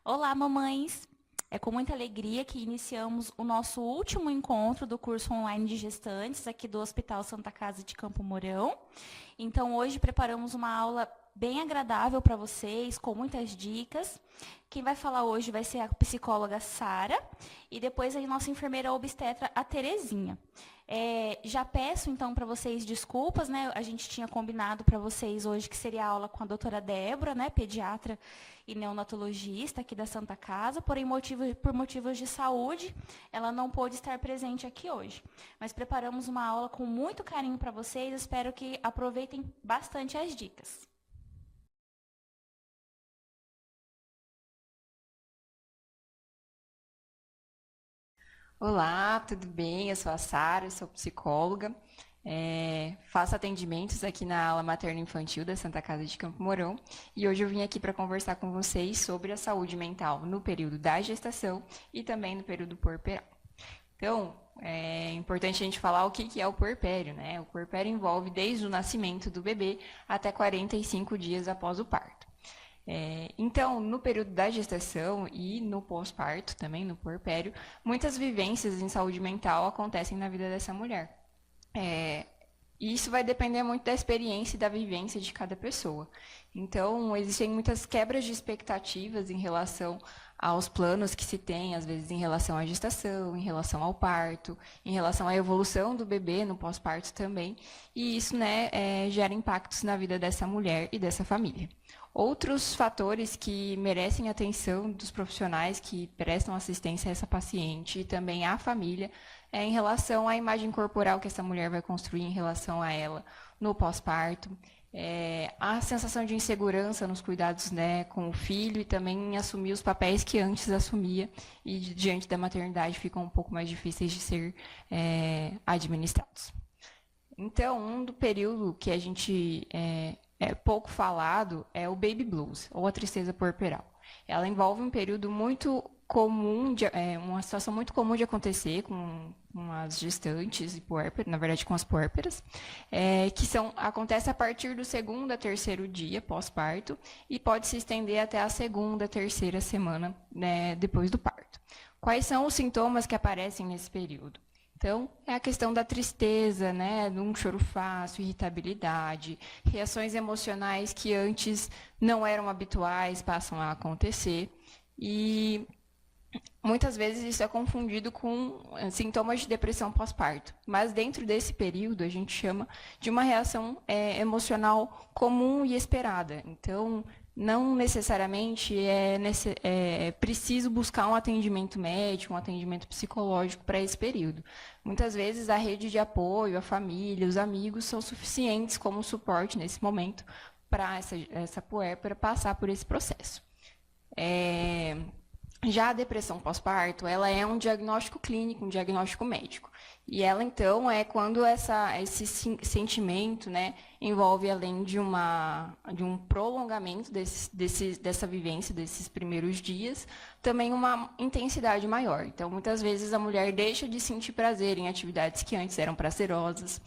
Olá, mamães! É com muita alegria que iniciamos o nosso último encontro do curso online de gestantes aqui do Hospital Santa Casa de Campo Mourão. Então, hoje preparamos uma aula bem agradável para vocês, com muitas dicas. Quem vai falar hoje vai ser a psicóloga Sara e depois a nossa enfermeira obstetra, a Terezinha. Já peço, então, para vocês desculpas, né? A gente tinha combinado para vocês hoje que seria a aula com a doutora Débora, né? Pediatra e neonatologista aqui da Santa Casa, porém, por motivos de saúde, ela não pôde estar presente aqui hoje. Mas preparamos uma aula com muito carinho para vocês, espero que aproveitem bastante as dicas. Olá, tudo bem? Eu sou a Sara, sou psicóloga. Faço atendimentos aqui na ala materno-infantil da Santa Casa de Campo Mourão e hoje eu vim aqui para conversar com vocês sobre a saúde mental no período da gestação e também no período puerperal. Então, é importante a gente falar o que é o puerpério, né? O puerpério envolve desde o nascimento do bebê até 45 dias após o parto. Então, no período da gestação e no pós-parto, também no puerpério, muitas vivências em saúde mental acontecem na vida dessa mulher. E isso vai depender muito da experiência e da vivência de cada pessoa. Então, existem muitas quebras de expectativas em relação aos planos que se tem, às vezes em relação à gestação, em relação ao parto, em relação à evolução do bebê no pós-parto também. E isso, né, gera impactos na vida dessa mulher e dessa família. Outros fatores que merecem atenção dos profissionais que prestam assistência a essa paciente e também à família é em relação à imagem corporal que essa mulher vai construir em relação a ela no pós-parto, a sensação de insegurança nos cuidados, né, com o filho e também em assumir os papéis que antes assumia e diante da maternidade ficam um pouco mais difíceis de ser administrados. Então, um do período que a gente pouco falado é o baby blues, ou a tristeza puerperal. Ela envolve um período muito comum, uma situação muito comum de acontecer com as gestantes e puérperas, na verdade com as puérperas, acontece a partir do segundo a terceiro dia pós-parto e pode se estender até a segunda, terceira semana, né, depois do parto. Quais são os sintomas que aparecem nesse período? Então, é a questão da tristeza, né, de um choro fácil, irritabilidade, reações emocionais que antes não eram habituais passam a acontecer e muitas vezes isso é confundido com sintomas de depressão pós-parto. Mas dentro desse período a gente chama de uma reação emocional comum e esperada. Então, não necessariamente é preciso buscar um atendimento médico, um atendimento psicológico para esse período. Muitas vezes a rede de apoio, a família, os amigos são suficientes como suporte nesse momento para essa puérpera passar por esse processo. Já a depressão pós-parto, ela é um diagnóstico clínico, um diagnóstico médico. E ela, então, é quando esse sentimento, né, envolve, além de um prolongamento dessa vivência, desses primeiros dias, também uma intensidade maior. Então, muitas vezes, a mulher deixa de sentir prazer em atividades que antes eram prazerosas,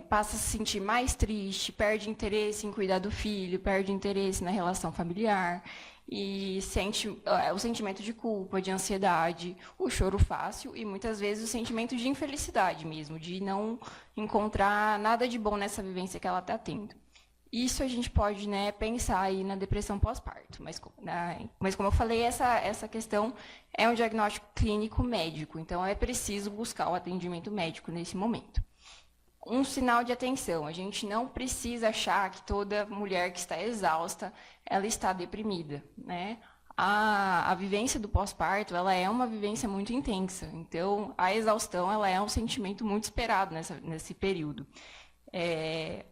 passa a se sentir mais triste, perde interesse em cuidar do filho, perde interesse na relação familiar, e sente o sentimento de culpa, de ansiedade, o choro fácil e muitas vezes o sentimento de infelicidade mesmo, de não encontrar nada de bom nessa vivência que ela está tendo. Isso a gente pode, né, pensar aí na depressão pós-parto, mas como eu falei, essa questão é um diagnóstico clínico médico, então é preciso buscar o atendimento médico nesse momento. Um sinal de atenção, a gente não precisa achar que toda mulher que está exausta, ela está deprimida, né? A vivência do pós-parto, ela é uma vivência muito intensa, então a exaustão, ela é um sentimento muito esperado nesse período.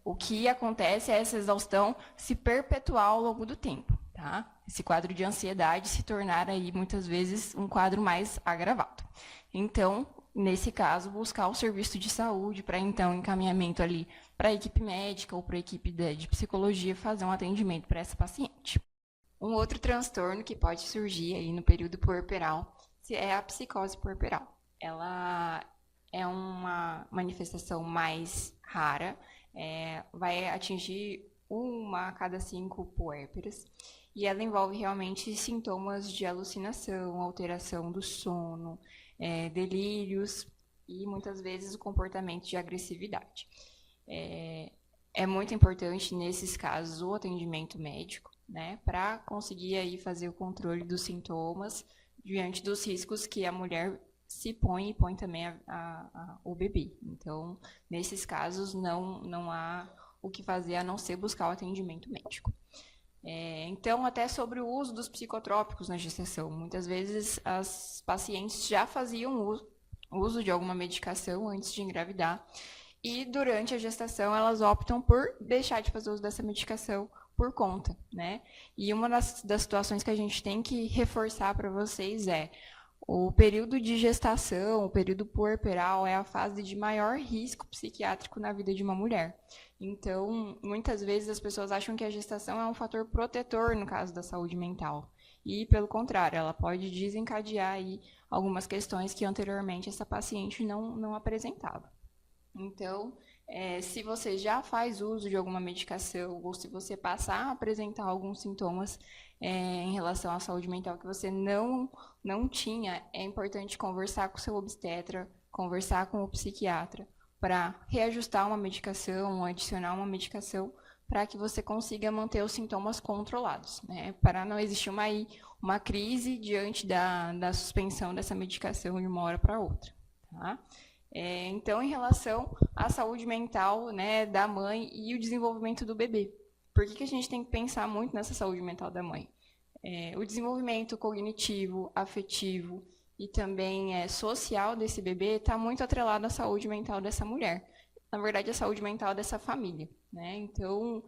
O que acontece é essa exaustão se perpetuar ao longo do tempo, tá? Esse quadro de ansiedade se tornar aí, muitas vezes, um quadro mais agravado. Então, nesse caso, buscar o serviço de saúde para, então, encaminhamento ali para a equipe médica ou para a equipe de psicologia fazer um atendimento para essa paciente. Um outro transtorno que pode surgir aí no período puerperal é a psicose puerperal. Ela é uma manifestação mais rara, vai atingir 1 a cada 5 puérperas, e ela envolve realmente sintomas de alucinação, alteração do sono, delírios e muitas vezes o comportamento de agressividade. É muito importante, nesses casos, o atendimento médico, né, para conseguir aí fazer o controle dos sintomas diante dos riscos que a mulher se põe e põe também o bebê. Então, nesses casos, não há o que fazer a não ser buscar o atendimento médico. Então, até sobre o uso dos psicotrópicos na gestação. Muitas vezes, as pacientes já faziam uso de alguma medicação antes de engravidar, e durante a gestação elas optam por deixar de fazer uso dessa medicação por conta, né? E uma das situações que a gente tem que reforçar para vocês é o período de gestação, o período puerperal é a fase de maior risco psiquiátrico na vida de uma mulher. Então, muitas vezes as pessoas acham que a gestação é um fator protetor no caso da saúde mental. E, pelo contrário, ela pode desencadear aí algumas questões que anteriormente essa paciente não apresentava. Então, se você já faz uso de alguma medicação ou se você passar a apresentar alguns sintomas em relação à saúde mental que você não tinha, é importante conversar com o seu obstetra, conversar com o psiquiatra para reajustar uma medicação, adicionar uma medicação para que você consiga manter os sintomas controlados, né? Para não existir uma crise diante da suspensão dessa medicação de uma hora para outra, tá? Então, em relação à saúde mental, né, da mãe e o desenvolvimento do bebê. Por que a gente tem que pensar muito nessa saúde mental da mãe? O desenvolvimento cognitivo, afetivo e também social desse bebê está muito atrelado à saúde mental dessa mulher. Na verdade, a saúde mental dessa família, né? Então,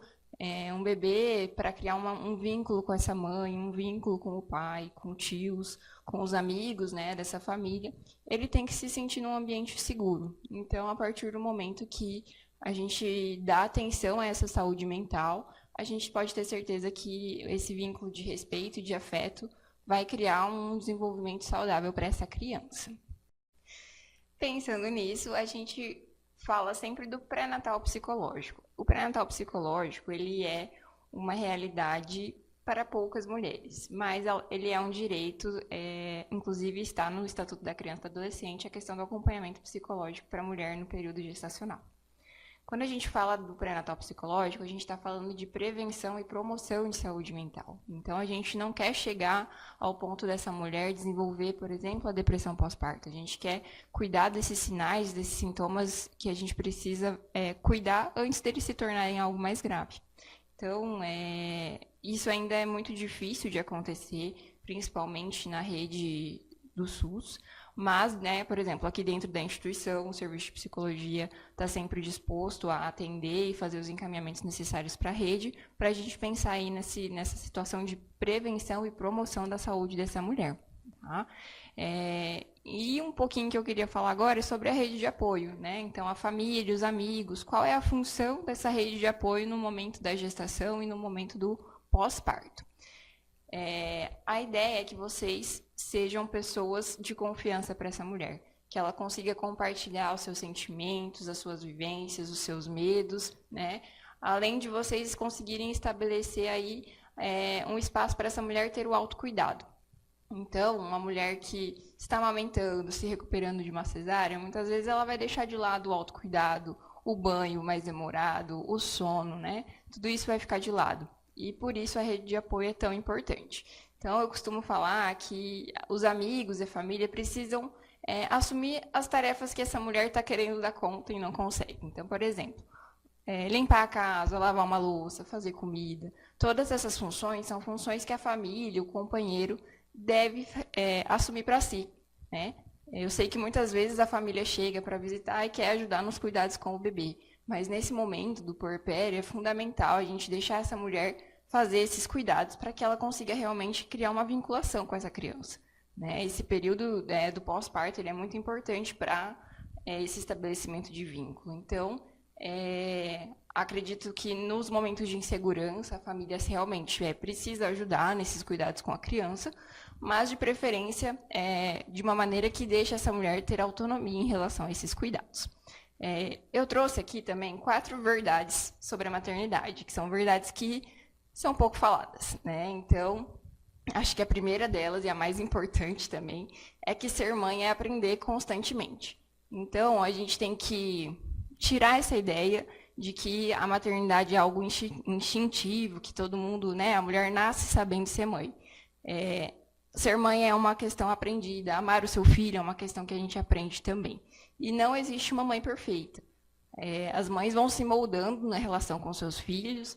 um bebê, para criar um vínculo com essa mãe, um vínculo com o pai, com tios, com os amigos, né, dessa família, ele tem que se sentir num ambiente seguro. Então, a partir do momento que a gente dá atenção a essa saúde mental, a gente pode ter certeza que esse vínculo de respeito e de afeto vai criar um desenvolvimento saudável para essa criança. Pensando nisso, a gente fala sempre do pré-natal psicológico. O pré-natal psicológico, ele é uma realidade para poucas mulheres, mas ele é um direito, inclusive está no Estatuto da Criança e do Adolescente, a questão do acompanhamento psicológico para a mulher no período gestacional. Quando a gente fala do pré-natal psicológico, a gente está falando de prevenção e promoção de saúde mental. Então, a gente não quer chegar ao ponto dessa mulher desenvolver, por exemplo, a depressão pós-parto. A gente quer cuidar desses sinais, desses sintomas que a gente precisa cuidar antes deles se tornarem algo mais grave. Então, isso ainda é muito difícil de acontecer, principalmente na rede do SUS. Mas, né, por exemplo, aqui dentro da instituição, o serviço de psicologia está sempre disposto a atender e fazer os encaminhamentos necessários para a rede, para a gente pensar aí nessa situação de prevenção e promoção da saúde dessa mulher. Tá? E um pouquinho que eu queria falar agora é sobre a rede de apoio, né? Então, a família, os amigos, qual é a função dessa rede de apoio no momento da gestação e no momento do pós-parto? A ideia é que vocês sejam pessoas de confiança para essa mulher, que ela consiga compartilhar os seus sentimentos, as suas vivências, os seus medos, né? Além de vocês conseguirem estabelecer aí um espaço para essa mulher ter o autocuidado. Então, uma mulher que está amamentando, se recuperando de uma cesárea, muitas vezes ela vai deixar de lado o autocuidado, o banho mais demorado, o sono, né? Tudo isso vai ficar de lado. E por isso a rede de apoio é tão importante. Então, eu costumo falar que os amigos e a família precisam assumir as tarefas que essa mulher está querendo dar conta e não consegue. Então, por exemplo, limpar a casa, lavar uma louça, fazer comida. Todas essas funções são funções que a família, o companheiro, deve assumir para si, né? Eu sei que muitas vezes a família chega para visitar e quer ajudar nos cuidados com o bebê. Mas nesse momento do puerpério é fundamental a gente deixar essa mulher fazer esses cuidados para que ela consiga realmente criar uma vinculação com essa criança, né? Esse período do pós-parto ele é muito importante para esse estabelecimento de vínculo. Então, acredito que nos momentos de insegurança, a família realmente precisa ajudar nesses cuidados com a criança, mas de preferência de uma maneira que deixe essa mulher ter autonomia em relação a esses cuidados. Eu trouxe aqui também 4 verdades sobre a maternidade, que são verdades que são pouco faladas, né? Então, acho que a primeira delas, e a mais importante também, é que ser mãe é aprender constantemente. Então, a gente tem que tirar essa ideia de que a maternidade é algo instintivo, que todo mundo, né, a mulher nasce sabendo ser mãe. Ser mãe é uma questão aprendida, amar o seu filho é uma questão que a gente aprende também. E não existe uma mãe perfeita. As mães vão se moldando na relação com seus filhos,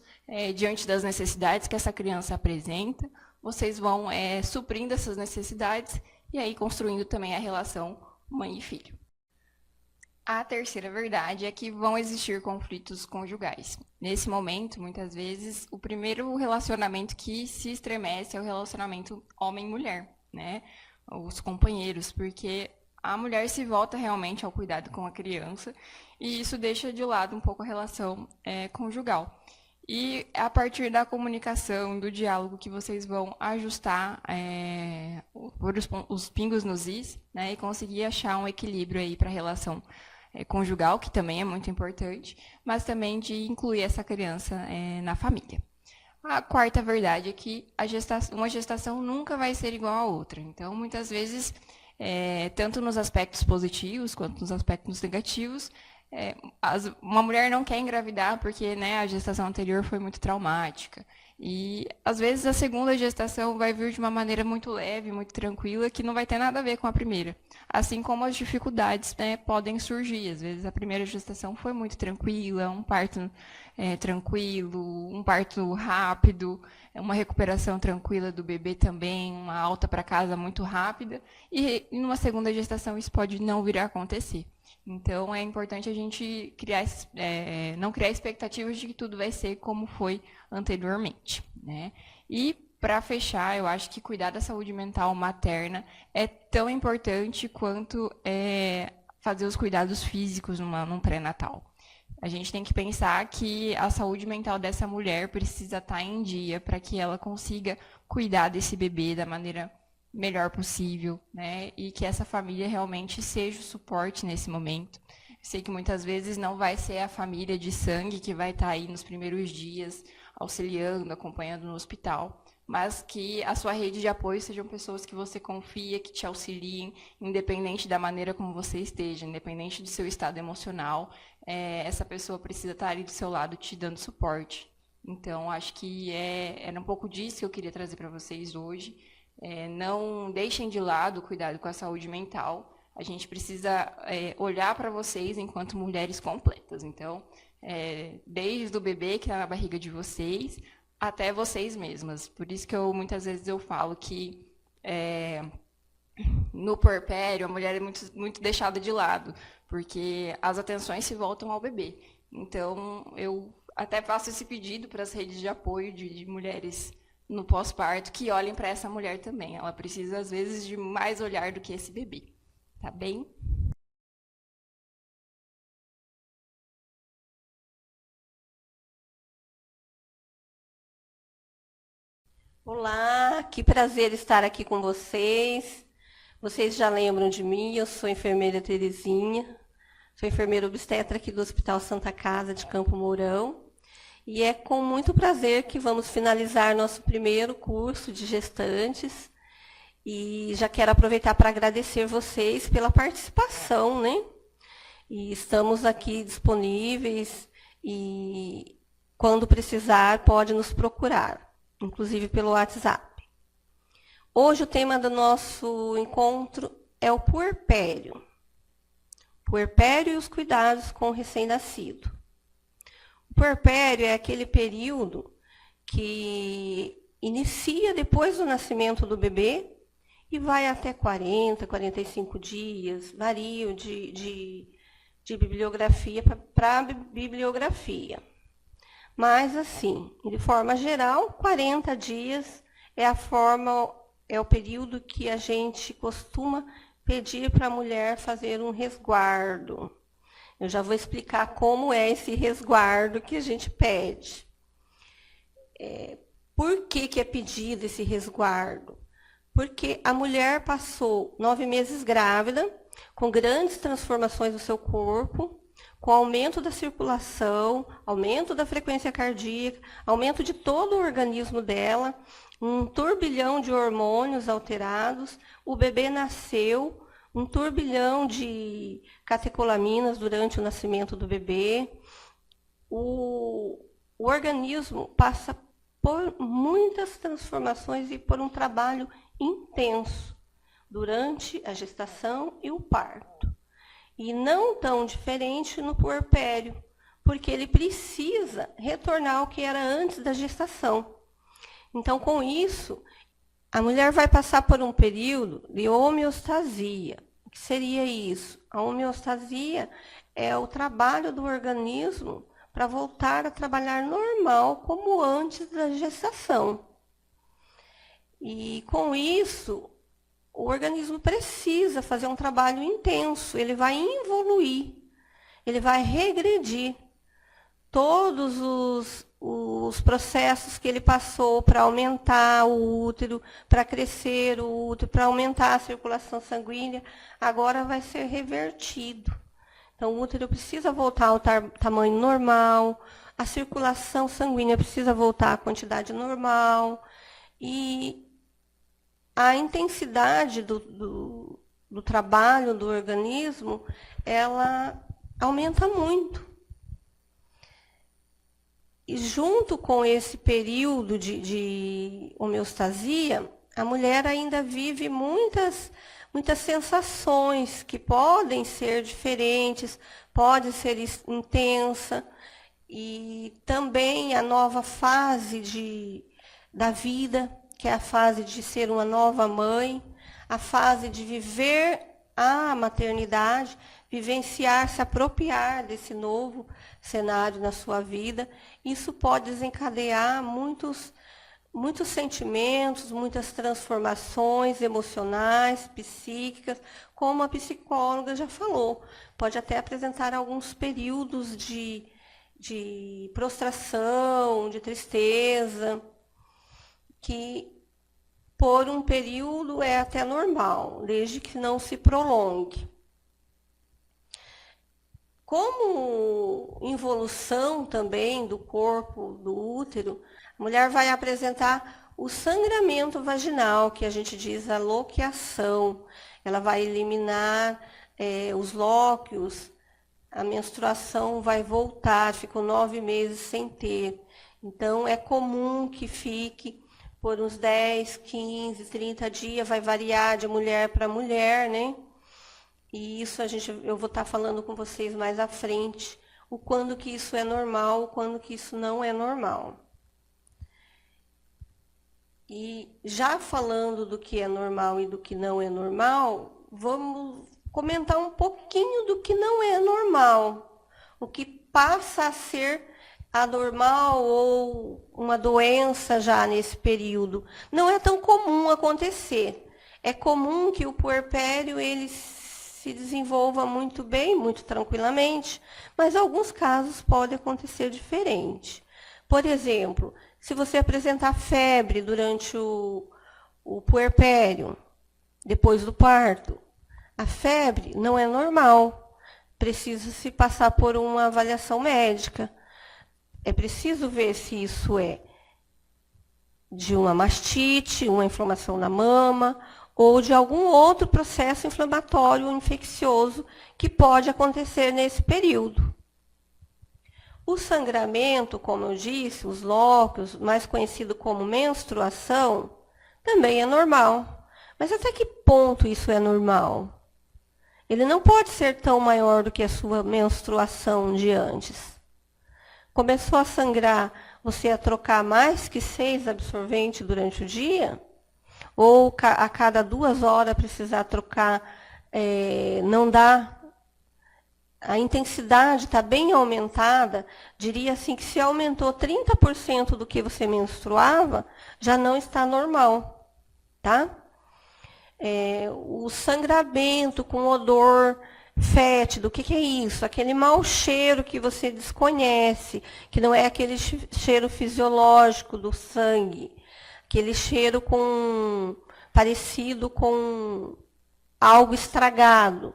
diante das necessidades que essa criança apresenta, vocês vão suprindo essas necessidades e aí construindo também a relação mãe e filho. A terceira verdade é que vão existir conflitos conjugais. Nesse momento, muitas vezes, o primeiro relacionamento que se estremece é o relacionamento homem-mulher, né? Os companheiros, porque a mulher se volta realmente ao cuidado com a criança e isso deixa de lado um pouco a relação conjugal. E a partir da comunicação, do diálogo, que vocês vão ajustar os pingos nos is, né, e conseguir achar um equilíbrio aí para a relação conjugal, que também é muito importante, mas também de incluir essa criança na família. A quarta verdade é que uma gestação nunca vai ser igual a outra. Então, muitas vezes, tanto nos aspectos positivos quanto nos aspectos negativos, uma mulher não quer engravidar porque, né, a gestação anterior foi muito traumática. E, às vezes, a segunda gestação vai vir de uma maneira muito leve, muito tranquila, que não vai ter nada a ver com a primeira. Assim como as dificuldades, né, podem surgir. Às vezes, a primeira gestação foi muito tranquila, um parto tranquilo, um parto rápido, uma recuperação tranquila do bebê também, uma alta para casa muito rápida. E, numa segunda gestação, isso pode não vir a acontecer. Então, é importante a gente não criar expectativas de que tudo vai ser como foi anteriormente, né? E, para fechar, eu acho que cuidar da saúde mental materna é tão importante quanto fazer os cuidados físicos num pré-natal. A gente tem que pensar que a saúde mental dessa mulher precisa estar em dia para que ela consiga cuidar desse bebê da maneira melhor possível, né? E que essa família realmente seja o suporte nesse momento. Eu sei que muitas vezes não vai ser a família de sangue que vai estar aí nos primeiros dias, auxiliando, acompanhando no hospital, mas que a sua rede de apoio sejam pessoas que você confia, que te auxiliem, independente da maneira como você esteja, independente do seu estado emocional, essa pessoa precisa estar ali do seu lado te dando suporte. Então, acho que era um pouco disso que eu queria trazer para vocês hoje. Não deixem de lado o cuidado com a saúde mental. A gente precisa olhar para vocês enquanto mulheres completas. Então, desde o bebê que está na barriga de vocês, até vocês mesmas. Por isso que muitas vezes eu falo que no puerpério a mulher é muito, muito deixada de lado, porque as atenções se voltam ao bebê. Então, eu até faço esse pedido para as redes de apoio de mulheres no pós-parto, que olhem para essa mulher também. Ela precisa, às vezes, de mais olhar do que esse bebê. Tá bem? Olá, que prazer estar aqui com vocês. Vocês já lembram de mim, eu sou a enfermeira Terezinha, sou enfermeira obstetra aqui do Hospital Santa Casa de Campo Mourão. E é com muito prazer que vamos finalizar nosso primeiro curso de gestantes. E já quero aproveitar para agradecer vocês pela participação, né? E estamos aqui disponíveis e, quando precisar, pode nos procurar, inclusive pelo WhatsApp. Hoje o tema do nosso encontro é o puerpério. Puerpério e os cuidados com o recém-nascido. O puerpério é aquele período que inicia depois do nascimento do bebê e vai até 40, 45 dias, varia de bibliografia para bibliografia. Mas, assim, de forma geral, 40 dias é o período que a gente costuma pedir para a mulher fazer um resguardo. Eu já vou explicar como é esse resguardo que a gente pede. Por que é pedido esse resguardo? Porque a mulher passou 9 meses grávida, com grandes transformações no seu corpo, com aumento da circulação, aumento da frequência cardíaca, aumento de todo o organismo dela, um turbilhão de hormônios alterados, o bebê nasceu, um turbilhão de catecolaminas durante o nascimento do bebê. O organismo passa por muitas transformações e por um trabalho intenso durante a gestação e o parto. E não tão diferente no puerpério, porque ele precisa retornar ao que era antes da gestação. Então, com isso, a mulher vai passar por um período de homeostasia. O que seria isso? A homeostasia é o trabalho do organismo para voltar a trabalhar normal, como antes da gestação. E, com isso, o organismo precisa fazer um trabalho intenso, ele vai involuir, ele vai regredir todos os processos que ele passou para aumentar o útero, para crescer o útero, para aumentar a circulação sanguínea, agora vai ser revertido. Então, o útero precisa voltar ao tamanho normal, a circulação sanguínea precisa voltar à quantidade normal, e a intensidade do trabalho do organismo, ela aumenta muito. E junto com esse período de homeostasia, a mulher ainda vive muitas sensações que podem ser diferentes, pode ser intensa, e também a nova fase da vida, que é a fase de ser uma nova mãe, a fase de viver a maternidade, vivenciar, se apropriar desse novo cenário na sua vida. Isso pode desencadear muitos sentimentos, muitas transformações emocionais, psíquicas, como a psicóloga já falou. Pode até apresentar alguns períodos de prostração, de tristeza, que por um período é até normal, desde que não se prolongue. Como involução também do corpo, do útero, a mulher vai apresentar o sangramento vaginal, que a gente diz a loqueação. Ela vai eliminar os lóquios, a menstruação vai voltar, ficou 9 meses sem ter. Então, é comum que fique por uns 10, 15, 30 dias, vai variar de mulher para mulher, né? E isso eu vou estar falando com vocês mais à frente, o quando que isso é normal, o quando que isso não é normal. E já falando do que é normal e do que não é normal, vamos comentar um pouquinho do que não é normal, o que passa a ser anormal ou uma doença já nesse período. Não é tão comum acontecer. É comum que o puerpério ele se desenvolva muito bem, muito tranquilamente, mas alguns casos pode acontecer diferente. Por exemplo, se você apresentar febre durante o puerpério, depois do parto, a febre não é normal, precisa se passar por uma avaliação médica. É preciso ver se isso é de uma mastite, uma inflamação na mama, ou de algum outro processo inflamatório ou infeccioso que pode acontecer nesse período. O sangramento, como eu disse, os lóquios, mais conhecido como menstruação, também é normal. Mas até que ponto isso é normal? Ele não pode ser tão maior do que a sua menstruação de antes. Começou a sangrar, você ia trocar mais que 6 absorventes durante o dia? Ou a cada 2 horas precisar trocar, não dá? A intensidade está bem aumentada, diria assim que se aumentou 30% do que você menstruava, já não está normal, tá? O sangramento com odor fétido, o que é isso? Aquele mau cheiro que você desconhece, que não é aquele cheiro fisiológico do sangue, aquele cheiro parecido com algo estragado.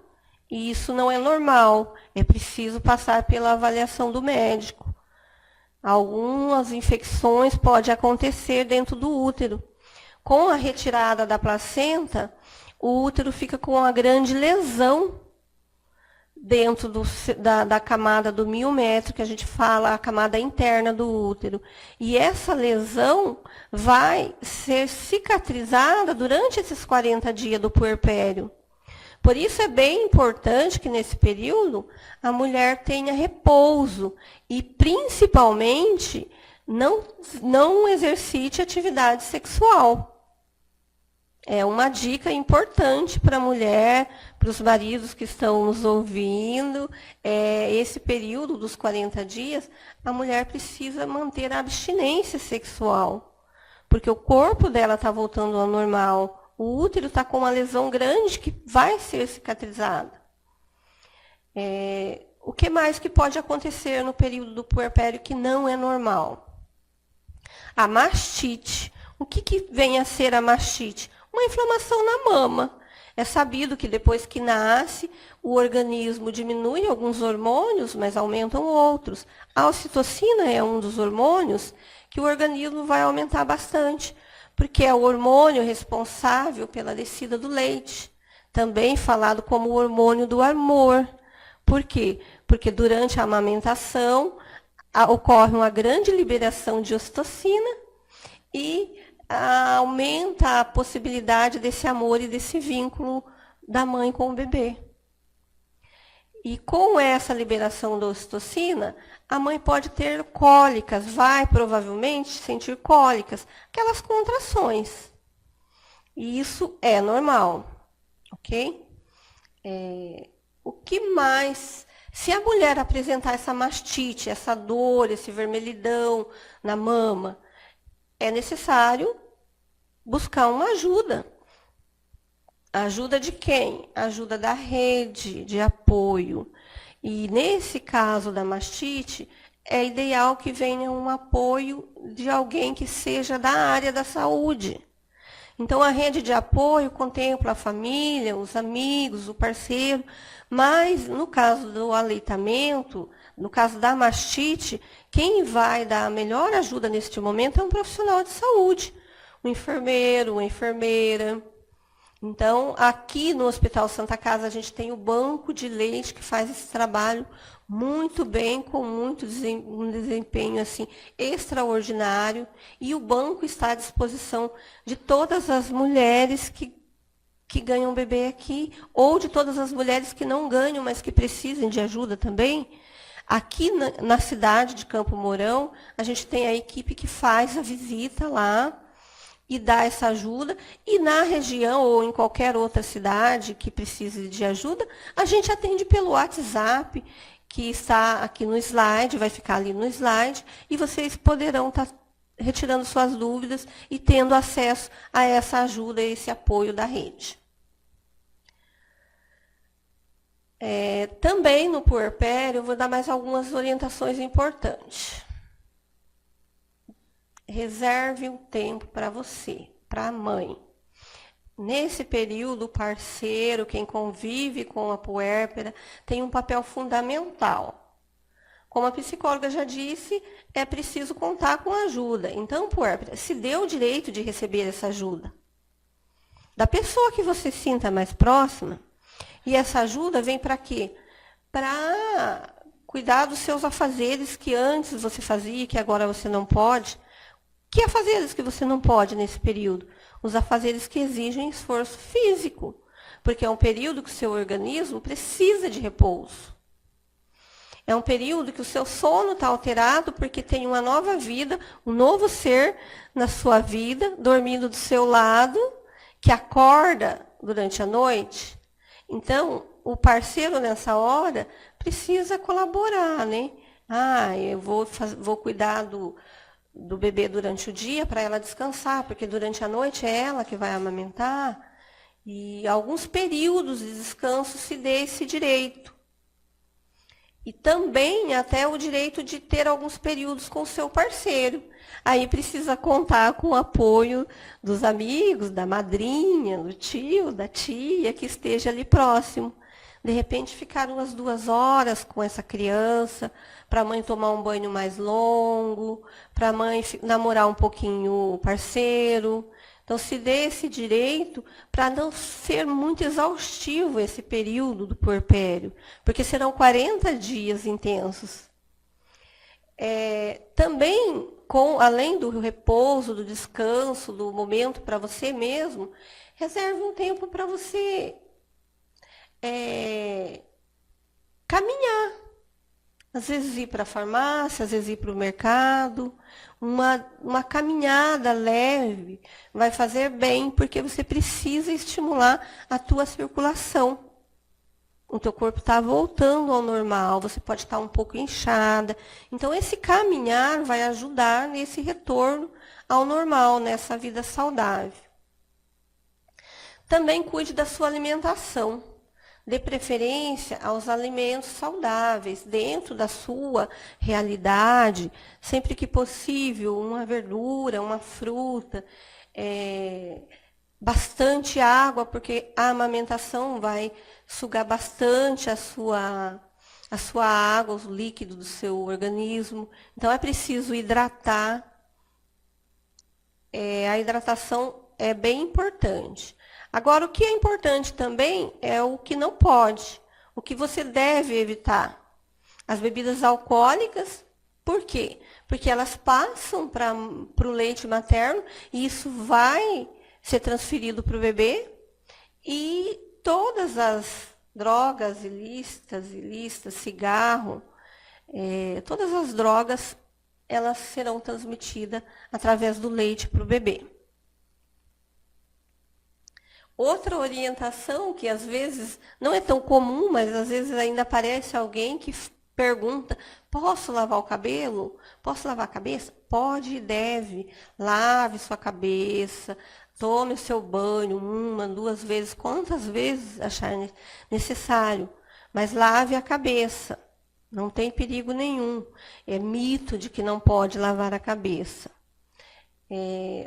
E isso não é normal, é preciso passar pela avaliação do médico. Algumas infecções podem acontecer dentro do útero. Com a retirada da placenta, o útero fica com uma grande lesão dentro da camada do miométrio, que a gente fala a camada interna do útero. E essa lesão vai ser cicatrizada durante esses 40 dias do puerpério. Por isso é bem importante que nesse período a mulher tenha repouso e, principalmente, não exercite atividade sexual. É uma dica importante para a mulher, para os maridos que estão nos ouvindo. Esse período dos 40 dias, a mulher precisa manter a abstinência sexual, porque o corpo dela está voltando ao normal. O útero está com uma lesão grande que vai ser cicatrizada. O que mais que pode acontecer no período do puerpério que não é normal? A mastite. O que vem a ser a mastite? Uma inflamação na mama. É sabido que depois que nasce, o organismo diminui alguns hormônios, mas aumentam outros. A ocitocina é um dos hormônios que o organismo vai aumentar bastante, porque é o hormônio responsável pela descida do leite, também falado como o hormônio do amor. Por quê? Porque durante a amamentação ocorre uma grande liberação de ocitocina e aumenta a possibilidade desse amor e desse vínculo da mãe com o bebê. E com essa liberação da ocitocina, a mãe pode ter cólicas, vai provavelmente sentir cólicas, aquelas contrações. E isso é normal, ok? O que mais? Se a mulher apresentar essa mastite, essa dor, esse vermelhidão na mama, é necessário buscar uma ajuda. Ajuda de quem? Ajuda da rede de apoio. E nesse caso da mastite, é ideal que venha um apoio de alguém que seja da área da saúde. Então, a rede de apoio contempla a família, os amigos, o parceiro, mas no caso do aleitamento, no caso da mastite, quem vai dar a melhor ajuda neste momento é um profissional de saúde, um enfermeiro, uma enfermeira. Então, aqui no Hospital Santa Casa, a gente tem o banco de leite que faz esse trabalho muito bem, com um desempenho assim, extraordinário. E o banco está à disposição de todas as mulheres que ganham bebê aqui, ou de todas as mulheres que não ganham, mas que precisem de ajuda também. Aqui na cidade de Campo Mourão, a gente tem a equipe que faz a visita lá e dá essa ajuda. E na região ou em qualquer outra cidade que precise de ajuda, a gente atende pelo WhatsApp, que está aqui no slide, vai ficar ali no slide, e vocês poderão estar retirando suas dúvidas e tendo acesso a essa ajuda, a esse apoio da rede. Também no puerpério, eu vou dar mais algumas orientações importantes. Reserve um tempo para você, para a mãe. Nesse período, o parceiro, quem convive com a puérpera, tem um papel fundamental. Como a psicóloga já disse, é preciso contar com ajuda. Então, puérpera, se dê o direito de receber essa ajuda da pessoa que você sinta mais próxima. E essa ajuda vem para quê? Para cuidar dos seus afazeres que antes você fazia e que agora você não pode. Que afazeres que você não pode nesse período? Os afazeres que exigem esforço físico, porque é um período que o seu organismo precisa de repouso. É um período que o seu sono está alterado porque tem uma nova vida, um novo ser na sua vida, dormindo do seu lado, que acorda durante a noite. Então, o parceiro nessa hora precisa colaborar, né? Eu vou cuidar do bebê durante o dia para ela descansar, porque durante a noite é ela que vai amamentar. E alguns períodos de descanso se dê esse direito. E também até o direito de ter alguns períodos com o seu parceiro. Aí precisa contar com o apoio dos amigos, da madrinha, do tio, da tia, que esteja ali próximo. De repente, ficar umas 2 horas com essa criança, para a mãe tomar um banho mais longo, para a mãe namorar um pouquinho o parceiro. Então, se dê esse direito para não ser muito exaustivo esse período do puerpério, porque serão 40 dias intensos. Também, além do repouso, do descanso, do momento para você mesmo, reserve um tempo para você caminhar. Às vezes ir para a farmácia, às vezes ir para o mercado. Uma caminhada leve vai fazer bem, porque você precisa estimular a tua circulação. O teu corpo está voltando ao normal, você pode estar um pouco inchada. Então, esse caminhar vai ajudar nesse retorno ao normal, nessa vida saudável. Também cuide da sua alimentação. Dê preferência aos alimentos saudáveis, dentro da sua realidade, sempre que possível, uma verdura, uma fruta, bastante água, porque a amamentação vai sugar bastante a sua água, o líquido do seu organismo. Então, é preciso hidratar. A hidratação é bem importante. Agora, o que é importante também é o que não pode, o que você deve evitar. As bebidas alcoólicas, por quê? Porque elas passam para o leite materno e isso vai ser transferido para o bebê. E todas as drogas ilícitas, cigarro, todas as drogas, elas serão transmitidas através do leite para o bebê. Outra orientação que às vezes não é tão comum, mas às vezes ainda aparece alguém que pergunta: posso lavar o cabelo? Posso lavar a cabeça? Pode e deve. Lave sua cabeça, tome o seu banho 1, 2 vezes, quantas vezes achar necessário. Mas lave a cabeça, não tem perigo nenhum. É mito de que não pode lavar a cabeça.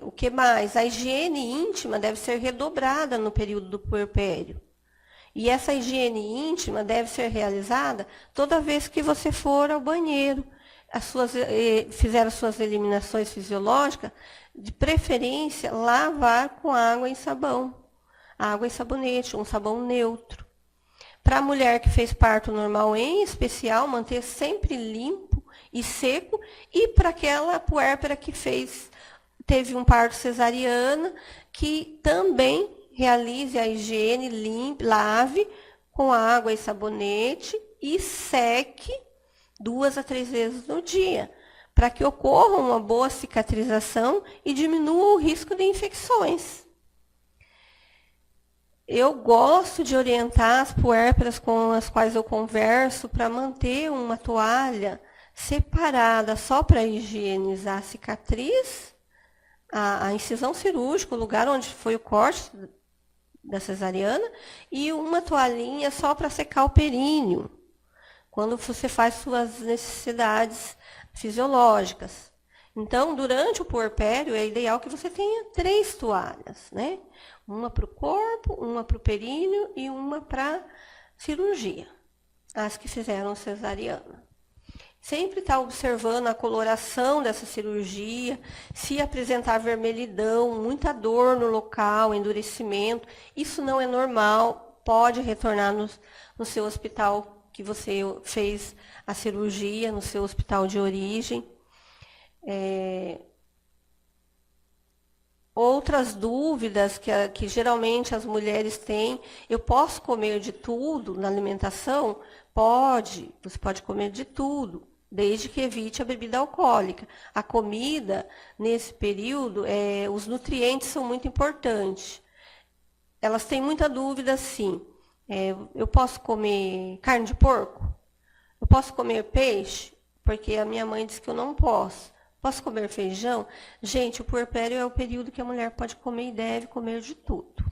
O que mais? A higiene íntima deve ser redobrada no período do puerpério. E essa higiene íntima deve ser realizada toda vez que você for ao banheiro, fizer as suas eliminações fisiológicas, de preferência lavar com água e sabão. Água e sabonete, um sabão neutro. Para a mulher que fez parto normal, em especial, manter sempre limpo e seco. E para aquela puérpera que teve um parto cesariana, que também realize a higiene, lave com água e sabonete e seque 2 a 3 vezes no dia, para que ocorra uma boa cicatrização e diminua o risco de infecções. Eu gosto de orientar as puérperas com as quais eu converso para manter uma toalha separada só para higienizar a cicatriz, a incisão cirúrgica, o lugar onde foi o corte da cesariana, e uma toalhinha só para secar o períneo, quando você faz suas necessidades fisiológicas. Então, durante o puerpério, é ideal que você tenha 3 toalhas, né? Uma para o corpo, uma para o períneo e uma para cirurgia, as que fizeram cesariana. Sempre está observando a coloração dessa cirurgia, se apresentar vermelhidão, muita dor no local, endurecimento, isso não é normal, pode retornar no seu hospital que você fez a cirurgia, no seu hospital de origem. Outras dúvidas que geralmente as mulheres têm: eu posso comer de tudo na alimentação? Pode, você pode comer de tudo, desde que evite a bebida alcoólica. A comida, nesse período, os nutrientes são muito importantes. Elas têm muita dúvida, sim. Eu posso comer carne de porco? Eu posso comer peixe? Porque a minha mãe disse que eu não posso. Posso comer feijão? Gente, o puerpério é o período que a mulher pode comer e deve comer de tudo.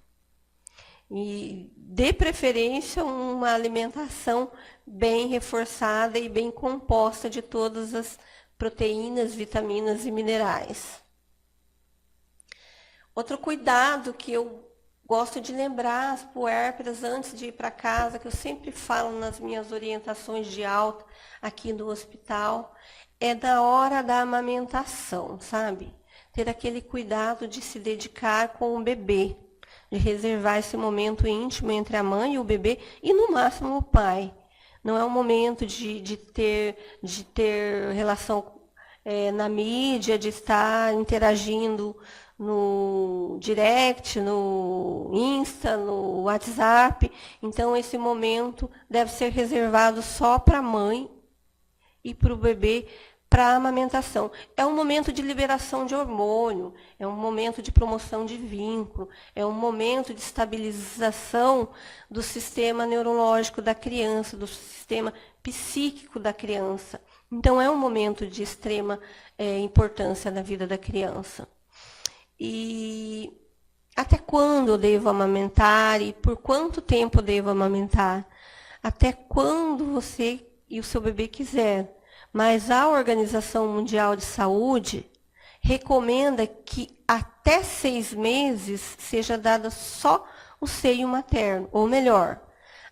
E, de preferência, uma alimentação bem reforçada e bem composta de todas as proteínas, vitaminas e minerais. Outro cuidado que eu Gosto de lembrar as puérperas antes de ir para casa, que eu sempre falo nas minhas orientações de alta aqui no hospital, é da hora da amamentação, sabe? Ter aquele cuidado de se dedicar com o bebê, de reservar esse momento íntimo entre a mãe e o bebê e, no máximo, o pai. Não é um momento de ter relação na mídia, de estar interagindo no direct, no Insta, no WhatsApp. Então, esse momento deve ser reservado só para a mãe e para o bebê, para a amamentação. É um momento de liberação de hormônio, é um momento de promoção de vínculo, é um momento de estabilização do sistema neurológico da criança, do sistema psíquico da criança. Então, é um momento de extrema importância na vida da criança. E até quando eu devo amamentar e por quanto tempo eu devo amamentar? Até quando você e o seu bebê quiser. Mas a Organização Mundial de Saúde recomenda que até 6 meses seja dada só o seio materno, ou melhor,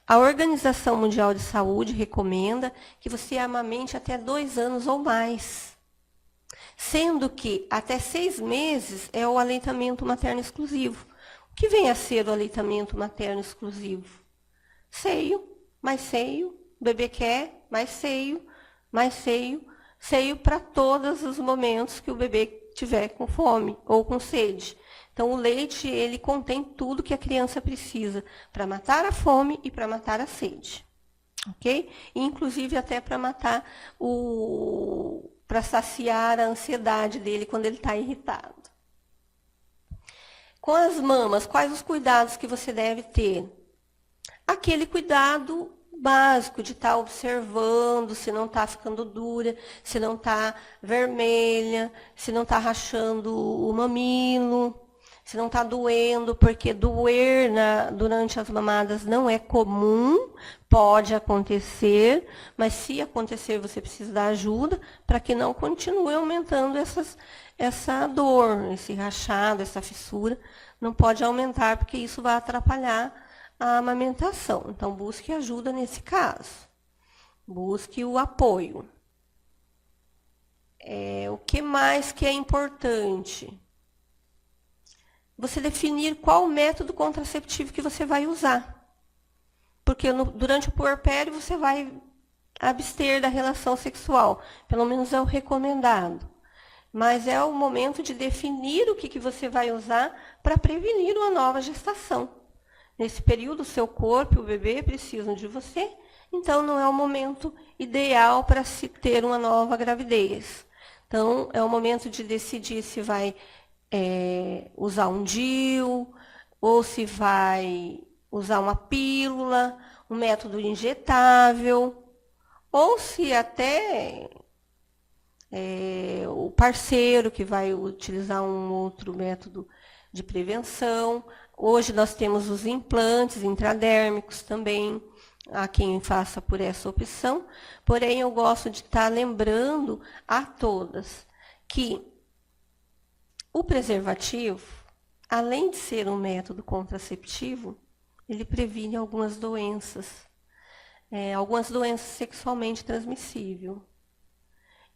a Organização Mundial de Saúde recomenda que você amamente até 2 anos ou mais. Sendo que até 6 meses é o aleitamento materno exclusivo. O que vem a ser o aleitamento materno exclusivo? Seio, mais seio, o bebê quer, mais seio para todos os momentos que o bebê tiver com fome ou com sede. Então, o leite, ele contém tudo que a criança precisa para matar a fome e para matar a sede. Ok? E, inclusive, até para matar para saciar a ansiedade dele quando ele está irritado. Com as mamas, quais os cuidados que você deve ter? Aquele cuidado básico de estar observando se não está ficando dura, se não está vermelha, se não está rachando o mamilo, se não está doendo, porque doer durante as mamadas não é comum, pode acontecer, mas se acontecer você precisa dar ajuda para que não continue aumentando essa dor, esse rachado, essa fissura, não pode aumentar porque isso vai atrapalhar a amamentação. Então, busque ajuda nesse caso. Busque o apoio. O que mais que é importante? Você definir qual método contraceptivo que você vai usar. Porque durante o puerpério você vai abster da relação sexual. Pelo menos é o recomendado. Mas é o momento de definir o que você vai usar para prevenir uma nova gestação. Nesse período, o seu corpo e o bebê precisam de você, então não é o momento ideal para se ter uma nova gravidez. Então, é o momento de decidir se vai usar um DIU, ou se vai usar uma pílula, um método injetável, ou se até o parceiro que vai utilizar um outro método de prevenção. Hoje nós temos os implantes intradérmicos também, há quem faça por essa opção, porém eu gosto de estar lembrando a todas que o preservativo, além de ser um método contraceptivo, ele previne algumas doenças sexualmente transmissíveis.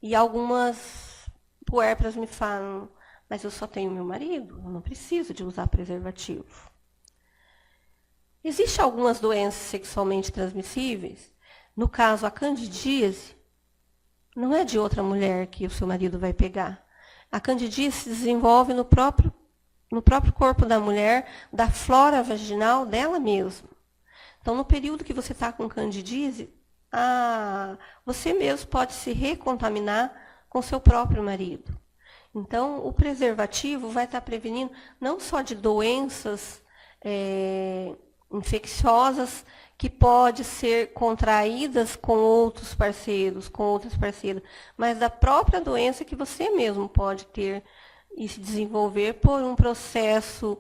E algumas puérperas me falam, mas eu só tenho meu marido, eu não preciso de usar preservativo. Existem algumas doenças sexualmente transmissíveis. No caso, a candidíase, não é de outra mulher que o seu marido vai pegar. A candidíase se desenvolve no próprio corpo da mulher, da flora vaginal dela mesma. Então, no período que você está com candidíase, você mesmo pode se recontaminar com seu próprio marido. Então, o preservativo vai estar prevenindo não só de doenças infecciosas que podem ser contraídas com outros parceiros, com outras parceiras, mas da própria doença que você mesmo pode ter e se desenvolver por um processo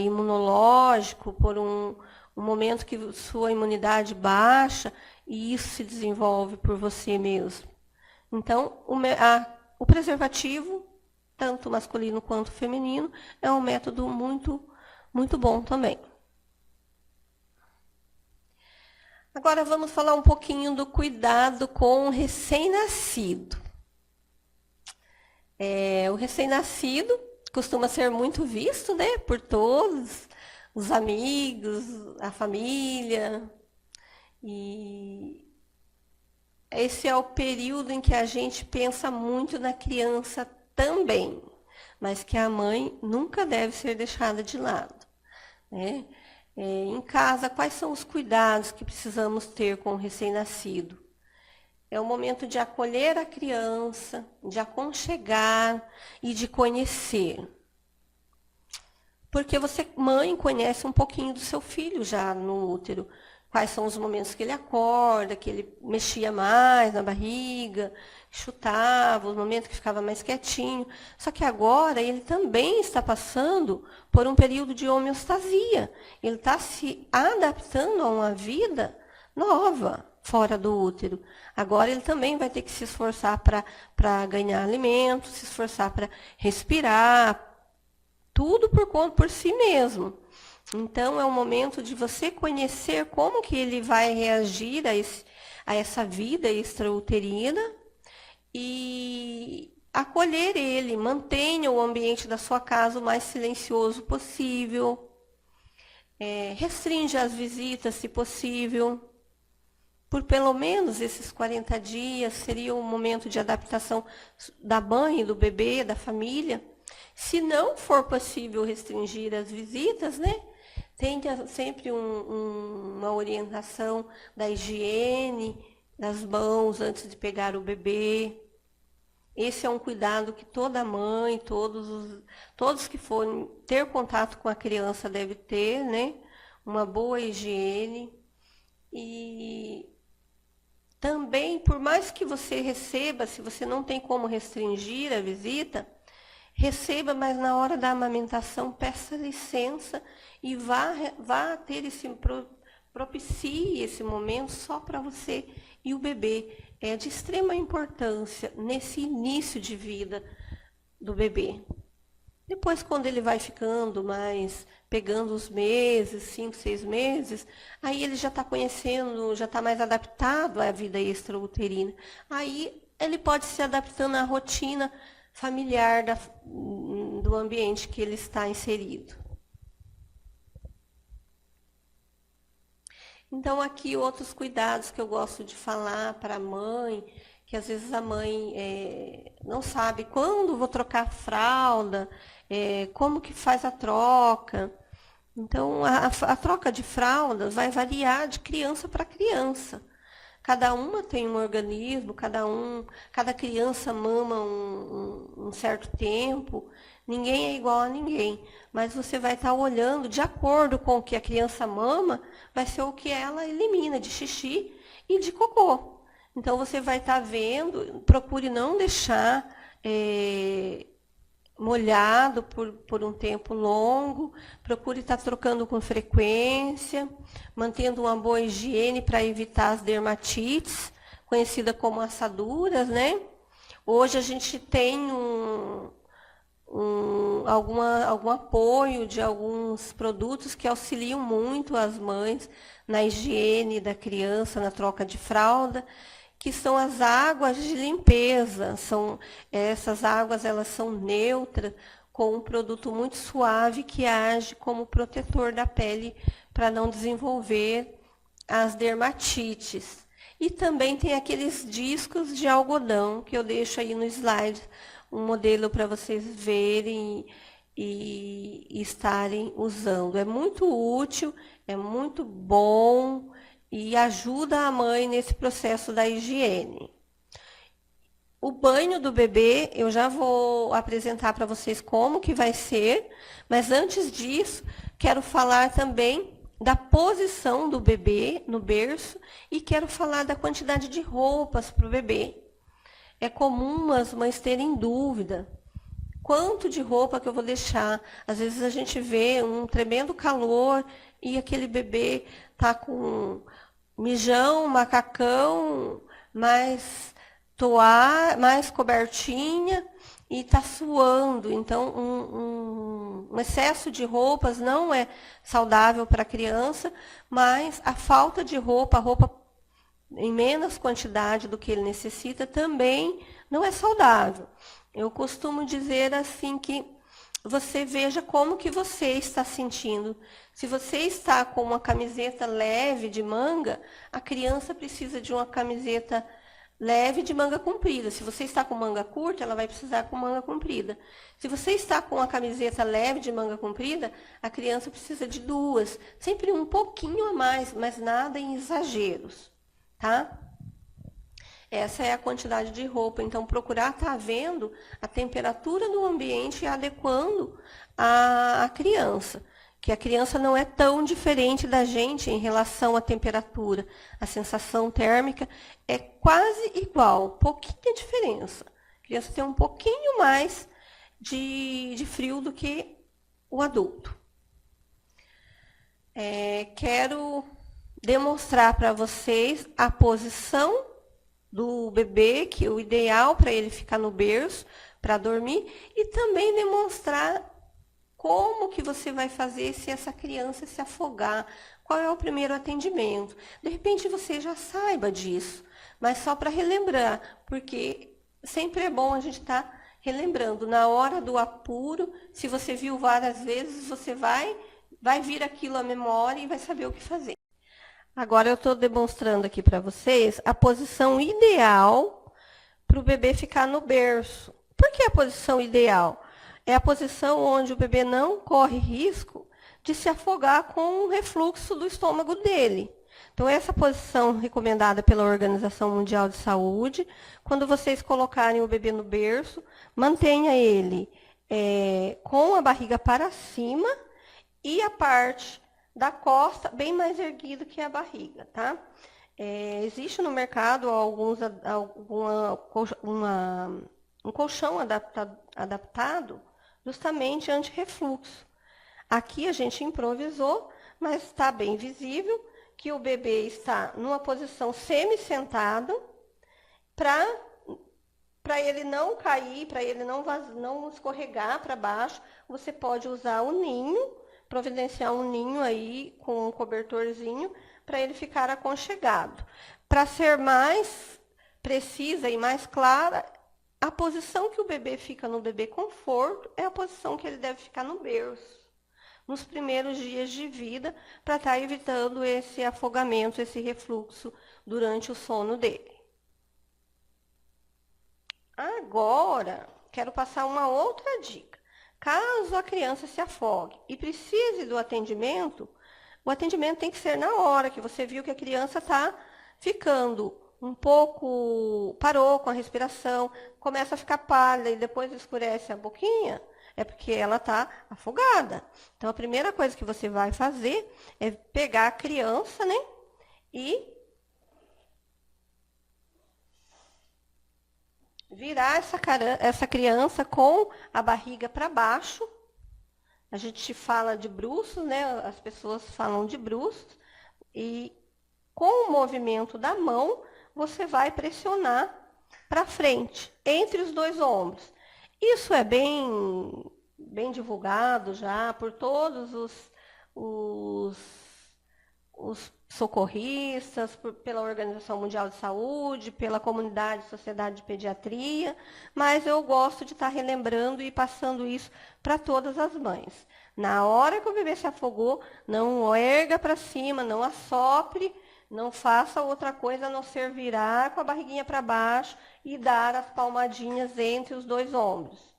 imunológico, por um momento que sua imunidade baixa, e isso se desenvolve por você mesmo. Então, o preservativo, tanto masculino quanto feminino, é um método muito, muito bom também. Agora vamos falar um pouquinho do cuidado com o recém-nascido. O recém-nascido costuma ser muito visto, né, por todos, os amigos, a família. E esse é o período em que a gente pensa muito na criança também, mas que a mãe nunca deve ser deixada de lado, né? Em casa, quais são os cuidados que precisamos ter com o recém-nascido? É o momento de acolher a criança, de aconchegar e de conhecer. Porque você, mãe, conhece um pouquinho do seu filho já no útero. Quais são os momentos que ele acorda, que ele mexia mais na barriga, chutava, os momentos que ficava mais quietinho. Só que agora ele também está passando por um período de homeostasia. Ele está se adaptando a uma vida nova, fora do útero. Agora ele também vai ter que se esforçar para ganhar alimento, se esforçar para respirar, tudo por si mesmo. Então, é o momento de você conhecer como que ele vai reagir a essa vida extrauterina e acolher ele. Mantenha o ambiente da sua casa o mais silencioso possível. Restringe as visitas, se possível. Por pelo menos esses 40 dias, seria um momento de adaptação da mãe, do bebê, da família. Se não for possível restringir as visitas, né? Tenha sempre uma orientação da higiene das mãos antes de pegar o bebê. Esse é um cuidado que toda mãe, todos que forem ter contato com a criança devem ter, né? Uma boa higiene. E também, por mais que você receba, se você não tem como restringir a visita, receba, mas na hora da amamentação, peça licença e vá ter propicie esse momento só para você e o bebê. É de extrema importância nesse início de vida do bebê. Depois, quando ele vai ficando mais, pegando os meses, 5, 6 meses, aí ele já está conhecendo, já está mais adaptado à vida extrauterina. Aí ele pode se adaptando à rotina familiar do ambiente que ele está inserido. Então, aqui outros cuidados que eu gosto de falar para a mãe, que às vezes a mãe não sabe quando vou trocar a fralda, como que faz a troca. Então, a troca de fraldas vai variar de criança para criança. Cada uma tem um organismo, cada criança mama um certo tempo, ninguém é igual a ninguém. Mas você vai estar olhando, de acordo com o que a criança mama, vai ser o que ela elimina de xixi e de cocô. Então, você vai estar vendo, procure não deixar molhado por um tempo longo, procure estar trocando com frequência, mantendo uma boa higiene para evitar as dermatites, conhecida como assaduras, né? Hoje a gente tem algum apoio de alguns produtos que auxiliam muito as mães na higiene da criança, na troca de fralda, que são as águas de limpeza. Essas águas, elas são neutras, com um produto muito suave que age como protetor da pele para não desenvolver as dermatites. E também tem aqueles discos de algodão, que eu deixo aí no slide, um modelo para vocês verem e estarem usando. É muito útil, é muito bom e ajuda a mãe nesse processo da higiene. O banho do bebê, eu já vou apresentar para vocês como que vai ser, mas antes disso, quero falar também da posição do bebê no berço e quero falar da quantidade de roupas para o bebê. É comum as mães terem dúvida. Quanto de roupa que eu vou deixar? Às vezes a gente vê um tremendo calor e aquele bebê está com mijão, macacão, mas toar mais cobertinha e está suando. Então, um excesso de roupas não é saudável para a criança, mas a falta de roupa, a roupa em menos quantidade do que ele necessita, também não é saudável. Eu costumo dizer assim que você veja como que você está sentindo. Se você está com uma camiseta leve de manga, a criança precisa de uma camiseta leve de manga comprida. Se você está com manga curta, ela vai precisar com manga comprida. Se você está com uma camiseta leve de manga comprida, a criança precisa de duas. Sempre um pouquinho a mais, mas nada em exageros, tá? Essa é a quantidade de roupa. Então, procurar estar vendo a temperatura do ambiente e adequando a criança. Que a criança não é tão diferente da gente em relação à temperatura. A sensação térmica é quase igual, pouquinha diferença. A criança tem um pouquinho mais de frio do que o adulto. Quero demonstrar para vocês a posição do bebê, que é o ideal para ele ficar no berço, para dormir, e também demonstrar como que você vai fazer se essa criança se afogar, qual é o primeiro atendimento. De repente você já saiba disso, mas só para relembrar, porque sempre é bom a gente estar relembrando. Na hora do apuro, se você viu várias vezes, você vai vir aquilo à memória e vai saber o que fazer. Agora eu estou demonstrando aqui para vocês a posição ideal para o bebê ficar no berço. Por que a posição ideal? É a posição onde o bebê não corre risco de se afogar com o refluxo do estômago dele. Então, essa posição recomendada pela Organização Mundial de Saúde, quando vocês colocarem o bebê no berço, mantenha ele com a barriga para cima e a parte da costa bem mais erguido que a barriga, tá? Existe no mercado um colchão adaptado justamente anti-refluxo. Aqui a gente improvisou, mas está bem visível que o bebê está numa posição semi-sentado para ele não cair, para ele não escorregar para baixo. Você pode usar o ninho, providenciar um ninho aí com um cobertorzinho para ele ficar aconchegado. Para ser mais precisa e mais clara, a posição que o bebê fica no bebê conforto é a posição que ele deve ficar no berço, nos primeiros dias de vida, para estar evitando esse afogamento, esse refluxo durante o sono dele. Agora, quero passar uma outra dica. Caso a criança se afogue e precise do atendimento, o atendimento tem que ser na hora que você viu que a criança está ficando um pouco, parou com a respiração, começa a ficar pálida e depois escurece a boquinha, é porque ela está afogada. Então, a primeira coisa que você vai fazer é pegar a criança, né, e virar essa criança com a barriga para baixo. A gente fala de bruços, né? As pessoas falam de bruços. E com o movimento da mão, você vai pressionar para frente, entre os dois ombros. Isso é bem divulgado já por todos os socorristas, pela Organização Mundial de Saúde, pela comunidade Sociedade de Pediatria, mas eu gosto de estar relembrando e passando isso para todas as mães. Na hora que o bebê se afogou, não erga para cima, não assopre, não faça outra coisa a não ser virar com a barriguinha para baixo e dar as palmadinhas entre os dois ombros.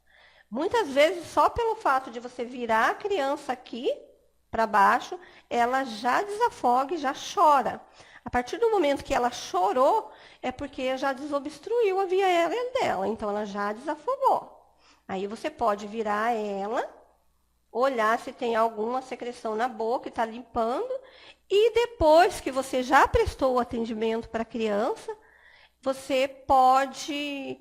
Muitas vezes, só pelo fato de você virar a criança aqui para baixo, ela já desafoga e já chora. A partir do momento que ela chorou, é porque já desobstruiu a via aérea dela, então ela já desafogou. Aí você pode virar ela, olhar se tem alguma secreção na boca, está limpando, e depois que você já prestou o atendimento para a criança, você pode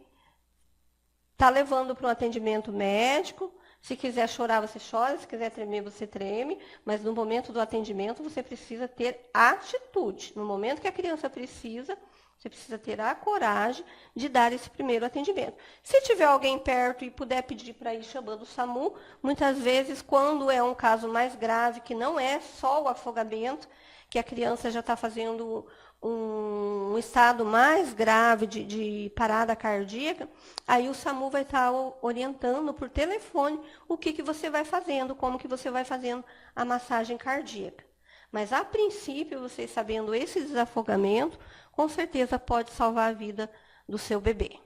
estar levando para um atendimento médico. Se quiser chorar, você chora. Se quiser tremer, você treme. Mas no momento do atendimento, você precisa ter atitude. No momento que a criança precisa, Você precisa ter a coragem de dar esse primeiro atendimento. Se tiver alguém perto e puder pedir para ir chamando o SAMU, muitas vezes, quando é um caso mais grave, que não é só o afogamento, que a criança já está fazendo um estado mais grave de parada cardíaca, aí o SAMU vai estar orientando por telefone o que você vai fazendo, como que você vai fazendo a massagem cardíaca. Mas, a princípio, vocês sabendo esse desafogamento, com certeza pode salvar a vida do seu bebê.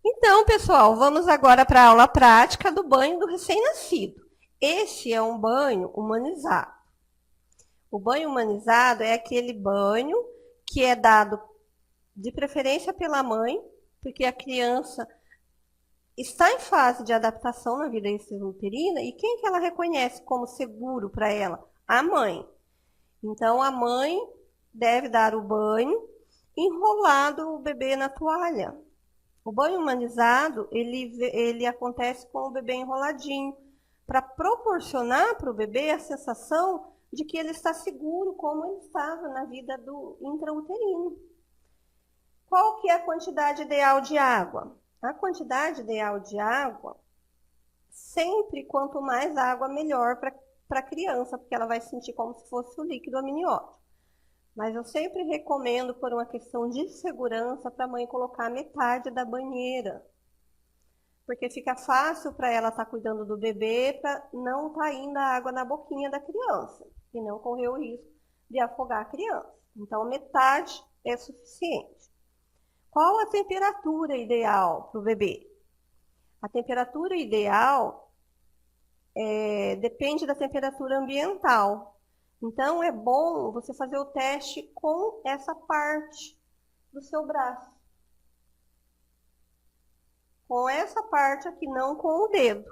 Então, pessoal, vamos agora para a aula prática do banho do recém-nascido. Esse é um banho humanizado. O banho humanizado é aquele banho que é dado de preferência pela mãe, porque a criança está em fase de adaptação na vida extrauterina, e quem que ela reconhece como seguro para ela? A mãe. Então, a mãe deve dar o banho enrolado o bebê na toalha. O banho humanizado, ele acontece com o bebê enroladinho, para proporcionar para o bebê a sensação de que ele está seguro, como ele estava na vida do intrauterino. Qual que é a quantidade ideal de água? A quantidade ideal de água, sempre quanto mais água, melhor para a criança, porque ela vai sentir como se fosse o líquido amniótico. Mas eu sempre recomendo, por uma questão de segurança, para a mãe colocar metade da banheira. Porque fica fácil para ela estar cuidando do bebê, para não estar indo a água na boquinha da criança, e não correr o risco de afogar a criança. Então, metade é suficiente. Qual a temperatura ideal para o bebê? A temperatura ideal depende da temperatura ambiental. Então, é bom você fazer o teste com essa parte do seu braço. Com essa parte aqui, não com o dedo,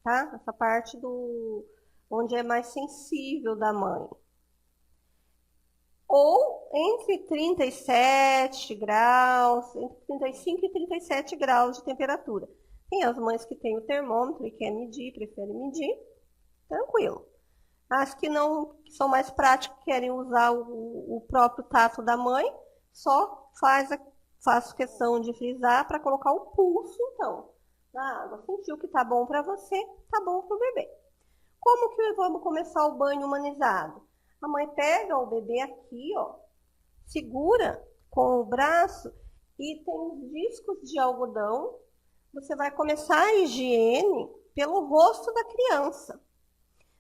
tá? Essa parte onde é mais sensível da mãe. Ou entre 37 graus, entre 35 e 37 graus de temperatura. Tem as mães que têm o termômetro e querem medir, preferem medir, tranquilo. As que não, que são mais práticas, querem usar o próprio tato da mãe, só faço questão de frisar para colocar o pulso, então, na água. Sentiu que tá bom para você, tá bom para o bebê. Como que vamos começar o banho humanizado? A mãe pega o bebê aqui, ó, segura com o braço e tem os discos de algodão. Você vai começar a higiene pelo rosto da criança.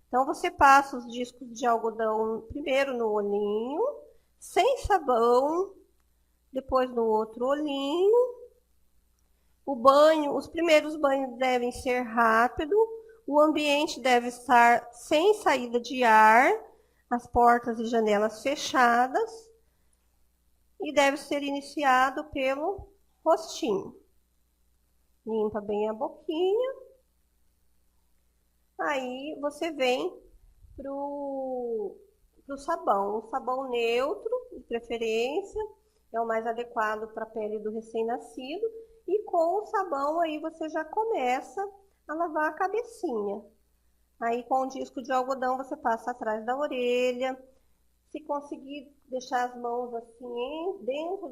Então, você passa os discos de algodão primeiro no olhinho, sem sabão, depois no outro olhinho. Os primeiros banhos devem ser rápidos, o ambiente deve estar sem saída de ar, as portas e janelas fechadas, e deve ser iniciado pelo rostinho. Limpa bem a boquinha. Aí você vem pro sabão. O sabão neutro, de preferência, é o mais adequado para a pele do recém-nascido. E com o sabão aí você já começa a lavar a cabecinha. Aí com o disco de algodão você passa atrás da orelha. Se conseguir deixar as mãos assim dentro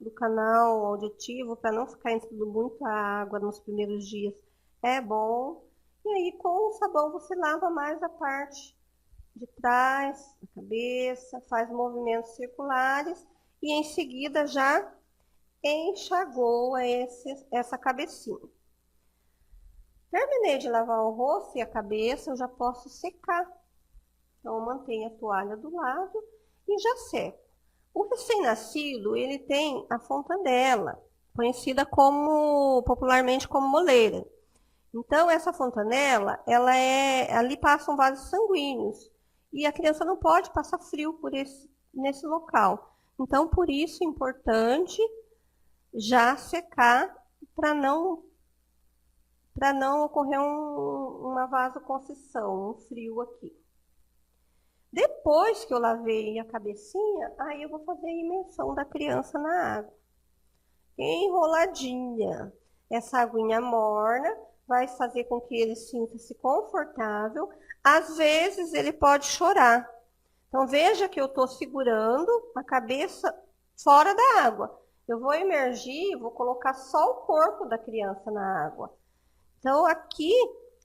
do canal auditivo, para não ficar entrando muita água nos primeiros dias, é bom. E aí, com o sabão, você lava mais a parte de trás, da cabeça, faz movimentos circulares e, em seguida, já enxagou essa cabecinha. Terminei de lavar o rosto e a cabeça, eu já posso secar. Então, eu mantenho a toalha do lado e já seco. O recém-nascido, ele tem a fontanela, conhecida popularmente como moleira. Então, essa fontanela, ali passam vasos sanguíneos. E a criança não pode passar frio nesse local. Então, por isso é importante já secar para não ocorrer uma vasoconstrição, um frio aqui. Depois que eu lavei a cabecinha, aí eu vou fazer a imersão da criança na água. Enroladinha. Essa aguinha morna vai fazer com que ele sinta-se confortável. Às vezes, ele pode chorar. Então, veja que eu estou segurando a cabeça fora da água. Eu vou emergir, vou colocar só o corpo da criança na água. Então, aqui,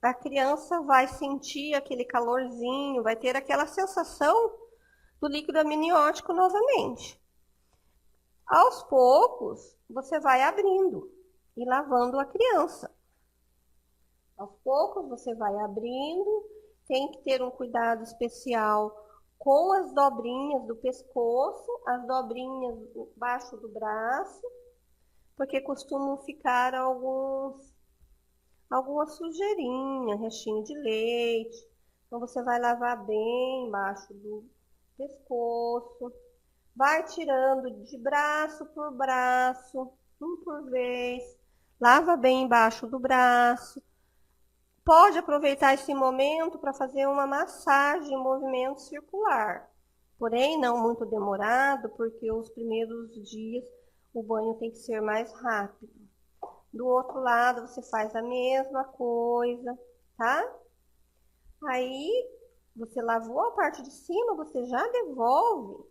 a criança vai sentir aquele calorzinho, vai ter aquela sensação do líquido amniótico novamente. Aos poucos, você vai abrindo e lavando a criança. Aos poucos, você vai abrindo, tem que ter um cuidado especial com as dobrinhas do pescoço, as dobrinhas embaixo do braço, porque costumam ficar alguma sujeirinha, restinho de leite. Então, você vai lavar bem embaixo do pescoço, vai tirando de braço por braço, um por vez, lava bem embaixo do braço. Pode aproveitar esse momento para fazer uma massagem em movimento circular, porém não muito demorado, porque os primeiros dias o banho tem que ser mais rápido. Do outro lado você faz a mesma coisa, tá? Aí você lavou a parte de cima, você já devolve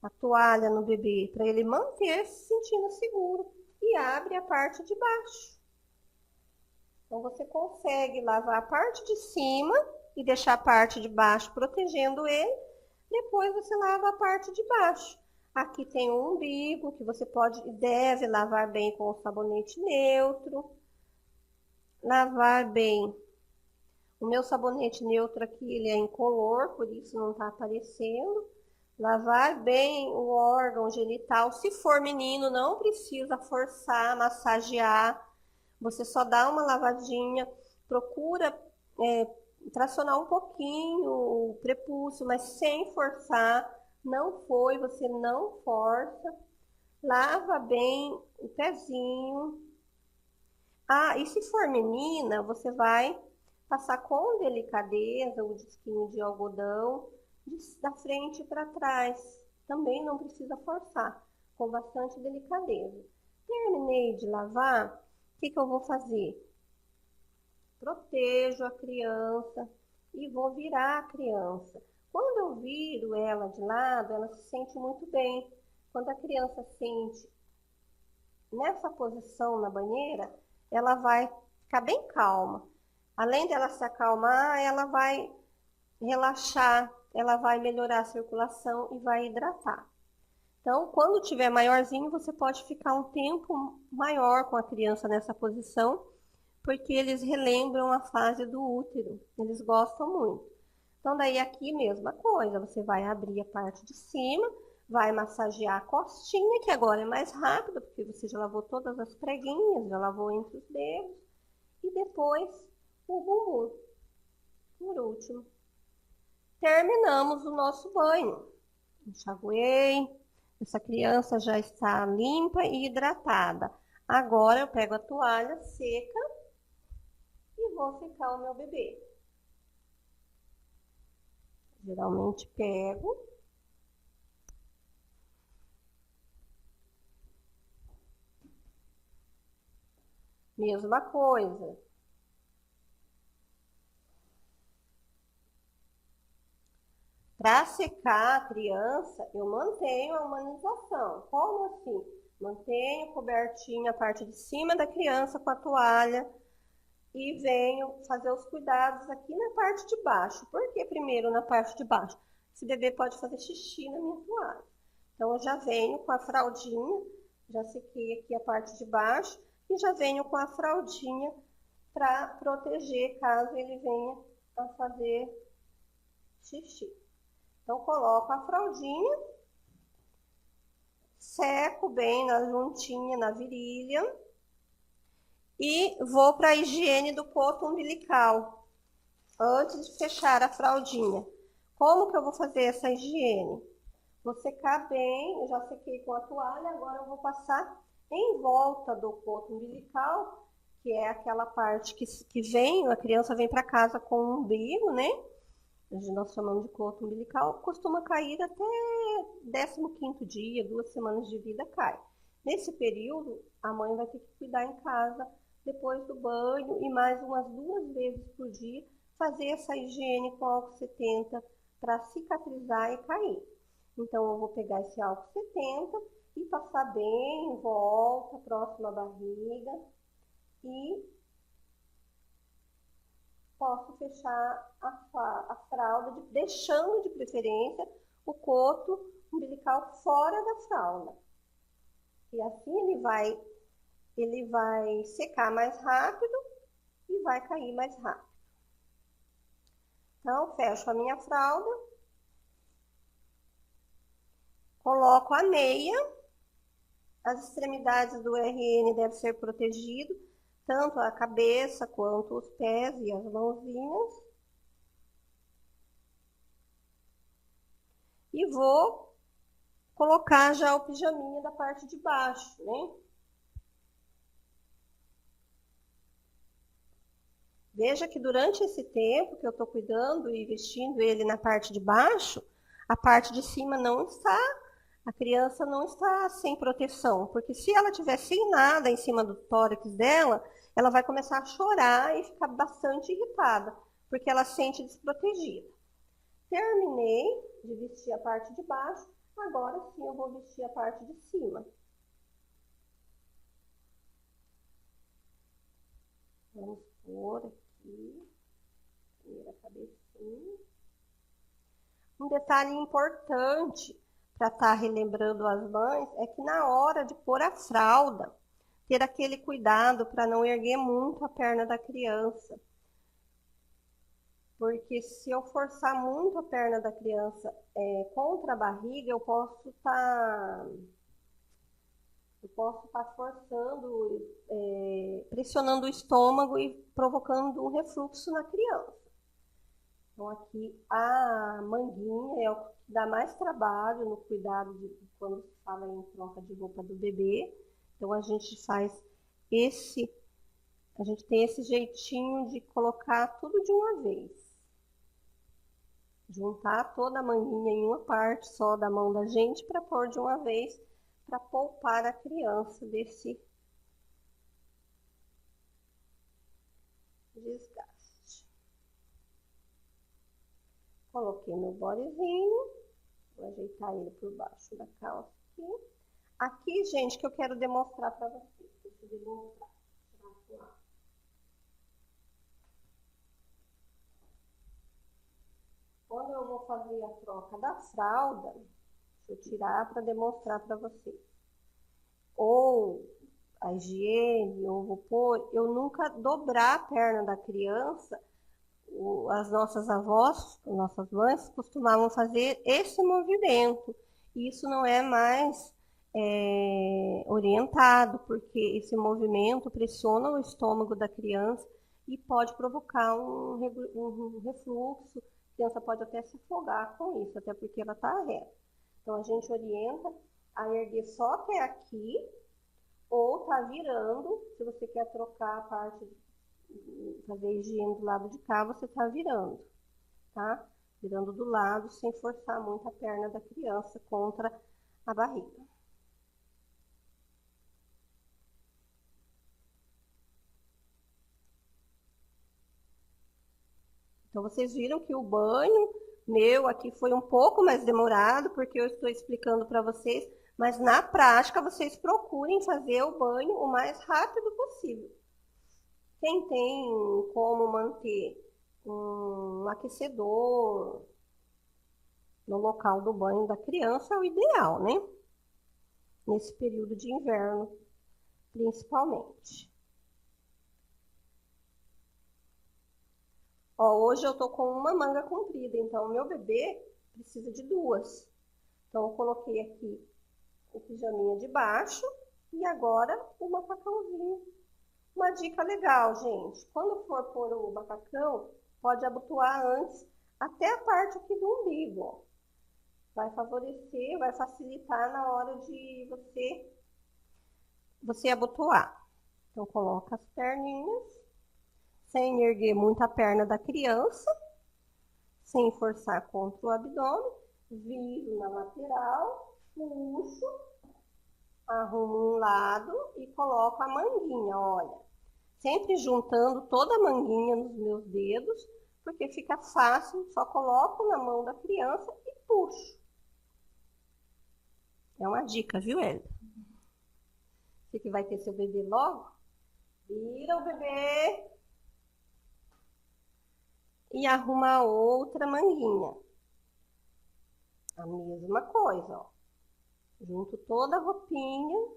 a toalha no bebê para ele manter se sentindo seguro e abre a parte de baixo. Então, você consegue lavar a parte de cima e deixar a parte de baixo protegendo ele. Depois, você lava a parte de baixo. Aqui tem o umbigo, que você pode e deve lavar bem com o sabonete neutro. Lavar bem. O meu sabonete neutro aqui, ele é incolor, por isso não está aparecendo. Lavar bem o órgão genital. Se for menino, não precisa forçar, massagear. Você só dá uma lavadinha, procura tracionar um pouquinho o prepúcio, mas sem forçar. Não foi, você não força. Lava bem o pezinho. Ah, e se for menina, você vai passar com delicadeza o disquinho de algodão da frente para trás. Também não precisa forçar, com bastante delicadeza. Terminei de lavar. O que eu vou fazer? Protejo a criança e vou virar a criança. Quando eu viro ela de lado, ela se sente muito bem. Quando a criança sente nessa posição na banheira, ela vai ficar bem calma. Além dela se acalmar, ela vai relaxar, ela vai melhorar a circulação e vai hidratar. Então, quando tiver maiorzinho, você pode ficar um tempo maior com a criança nessa posição, porque eles relembram a fase do útero, eles gostam muito. Então, daí aqui, mesma coisa, você vai abrir a parte de cima, vai massagear a costinha, que agora é mais rápido, porque você já lavou todas as preguinhas, já lavou entre os dedos, e depois o bumbum, por último. Terminamos o nosso banho. Enxaguei. Essa criança já está limpa e hidratada. Agora eu pego a toalha seca e vou secar o meu bebê. Geralmente pego. Mesma coisa. Para secar a criança, eu mantenho a humanização. Como assim? Mantenho cobertinho a parte de cima da criança com a toalha e venho fazer os cuidados aqui na parte de baixo. Por que primeiro na parte de baixo? Esse bebê pode fazer xixi na minha toalha. Então, eu já venho com a fraldinha, já sequei aqui a parte de baixo e já venho com a fraldinha para proteger caso ele venha a fazer xixi. Então, coloco a fraldinha, seco bem na juntinha, na virilha e vou para a higiene do poto umbilical, antes de fechar a fraldinha. Como que eu vou fazer essa higiene? Vou secar bem, eu já sequei com a toalha, agora eu vou passar em volta do poto umbilical, que é aquela parte que vem, a criança vem para casa com o umbigo, né? Nós chamamos de poto umbilical, costuma cair até 15º dia, 2 semanas de vida cai. Nesse período, a mãe vai ter que cuidar em casa, depois do banho e mais umas 2 vezes por dia, fazer essa higiene com álcool 70 para cicatrizar e cair. Então, eu vou pegar esse álcool 70 e passar bem em volta, próximo à barriga. E posso fechar a fralda, deixando de preferência o coto umbilical fora da fralda. E assim ele vai secar mais rápido e vai cair mais rápido. Então, fecho a minha fralda, coloco a meia, as extremidades do RN devem ser protegidas, tanto a cabeça quanto os pés e as mãozinhas. E vou colocar já o pijaminha da parte de baixo, né? Veja que durante esse tempo que eu tô cuidando e vestindo ele na parte de baixo, a parte de cima não está, a criança não está sem proteção, porque se ela tiver sem nada em cima do tórax dela, ela vai começar a chorar e ficar bastante irritada, porque ela se sente desprotegida. Terminei de vestir a parte de baixo, agora sim eu vou vestir a parte de cima. Vamos pôr aqui, primeira cabecinha. Um detalhe importante para estar relembrando as mães é que na hora de pôr a fralda, ter aquele cuidado para não erguer muito a perna da criança. Porque se eu forçar muito a perna da criança contra a barriga, eu posso estar forçando, pressionando o estômago e provocando um refluxo na criança. Então aqui a manguinha é o que dá mais trabalho no cuidado quando se fala em troca de roupa do bebê. Então a gente tem esse jeitinho de colocar tudo de uma vez. Juntar toda a manguinha em uma parte só da mão da gente para pôr de uma vez, para poupar a criança desse desgaste. Coloquei meu bodyzinho, vou ajeitar ele por baixo da calça aqui. Aqui, gente, que eu quero demonstrar para vocês. Deixa eu demonstrar. Quando eu vou fazer a troca da fralda, deixa eu tirar para demonstrar para vocês. Ou a higiene, ou vou pôr, eu nunca dobrar a perna da criança. As nossas avós, nossas mães, costumavam fazer esse movimento. Isso não é mais orientado, porque esse movimento pressiona o estômago da criança e pode provocar um refluxo. A criança pode até se afogar com isso, até porque ela está reta. Então, a gente orienta a erguer só até aqui, ou tá virando, se você quer trocar a parte, fazer a higiene do lado de cá, você tá virando, tá? Virando do lado, sem forçar muito a perna da criança contra a barriga. Então, vocês viram que o banho meu aqui foi um pouco mais demorado, porque eu estou explicando para vocês, mas na prática vocês procurem fazer o banho o mais rápido possível. Quem tem como manter um aquecedor no local do banho da criança é o ideal, né? Nesse período de inverno, principalmente. Ó, hoje eu tô com uma manga comprida, então o meu bebê precisa de duas. Então eu coloquei aqui o pijaminha de baixo e agora o macacãozinho. Uma dica legal, gente, quando for pôr o macacão, pode abotoar antes até a parte aqui do umbigo, ó. Vai favorecer, vai facilitar na hora de você abotoar. Então coloca as perninhas, sem erguer muito a perna da criança, sem forçar contra o abdômen, viro na lateral, puxo, arrumo um lado e coloco a manguinha, olha. Sempre juntando toda a manguinha nos meus dedos, porque fica fácil, só coloco na mão da criança e puxo. É uma dica, viu, Hélida? Você que vai ter seu bebê logo, vira o bebê e arruma outra manguinha. A mesma coisa, ó. Junto toda a roupinha,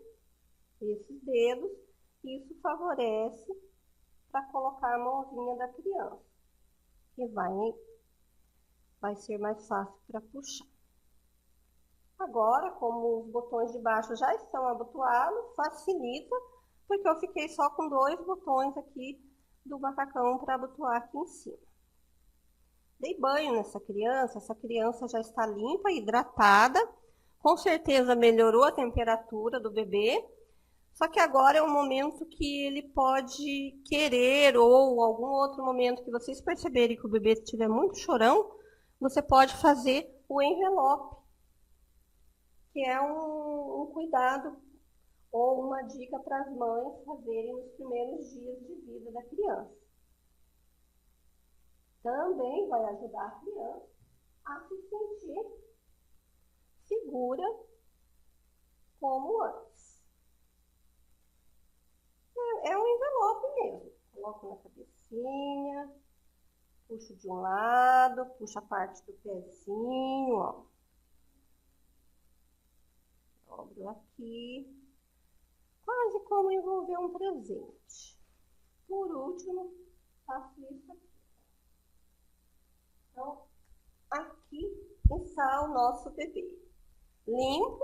esses dedos, isso favorece para colocar a mãozinha da criança, que vai ser mais fácil para puxar. Agora, como os botões de baixo já estão abotoados, facilita, porque eu fiquei só com 2 botões aqui do macacão para abotoar aqui em cima. Dei banho nessa criança, essa criança já está limpa, hidratada, com certeza melhorou a temperatura do bebê, só que agora é um momento que ele pode querer, ou algum outro momento que vocês perceberem que o bebê estiver muito chorão, você pode fazer o envelope, que é um cuidado ou uma dica para as mães fazerem nos primeiros dias de vida da criança. Também vai ajudar a criança a se sentir segura como antes. É um envelope mesmo. Coloco na cabecinha, puxo de um lado, puxo a parte do pezinho, ó. Dobro aqui. Quase como envolver um presente. Por último, faço isso aqui. Então, aqui está o nosso bebê. Limpo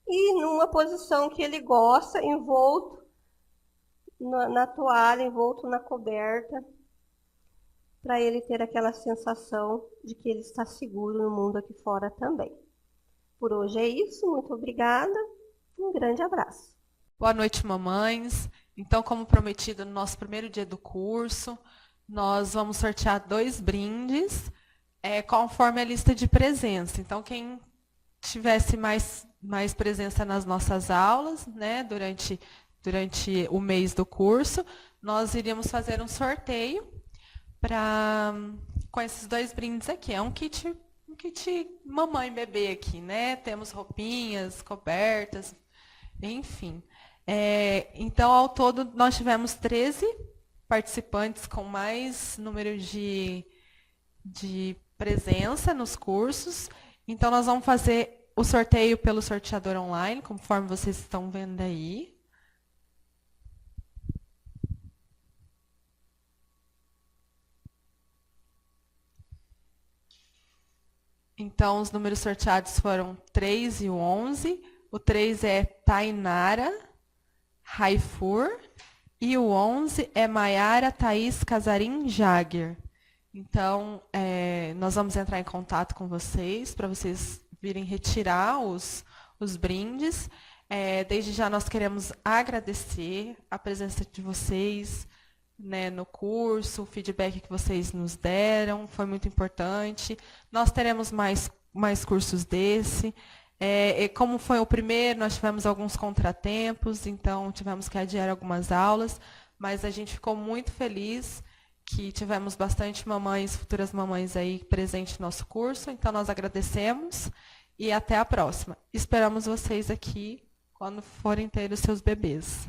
e numa posição que ele gosta, envolto na toalha, envolto na coberta, para ele ter aquela sensação de que ele está seguro no mundo aqui fora também. Por hoje é isso, muito obrigada, um grande abraço. Boa noite, mamães. Então, como prometido no nosso primeiro dia do curso, nós vamos sortear 2 brindes, conforme a lista de presença. Então, quem tivesse mais presença nas nossas aulas, né, durante o mês do curso, nós iríamos fazer um sorteio com esses 2 brindes aqui. É um kit mamãe e bebê aqui, né? Temos roupinhas, cobertas, enfim. Então, ao todo, nós tivemos 13 participantes com mais número de presença nos cursos. Então, nós vamos fazer o sorteio pelo sorteador online, conforme vocês estão vendo aí. Então, os números sorteados foram 3 e o 11. O 3 é Tainara Raifur e o 11 é Maiara Thaís Casarim Jagger. Então, nós vamos entrar em contato com vocês para vocês virem retirar os brindes. Desde já nós queremos agradecer a presença de vocês, né, no curso, o feedback que vocês nos deram, foi muito importante. Nós teremos mais cursos desse. Como foi o primeiro, nós tivemos alguns contratempos, então tivemos que adiar algumas aulas, mas a gente ficou muito feliz que tivemos bastante mamães, futuras mamães aí presentes no nosso curso, então nós agradecemos e até a próxima. Esperamos vocês aqui quando forem ter os seus bebês.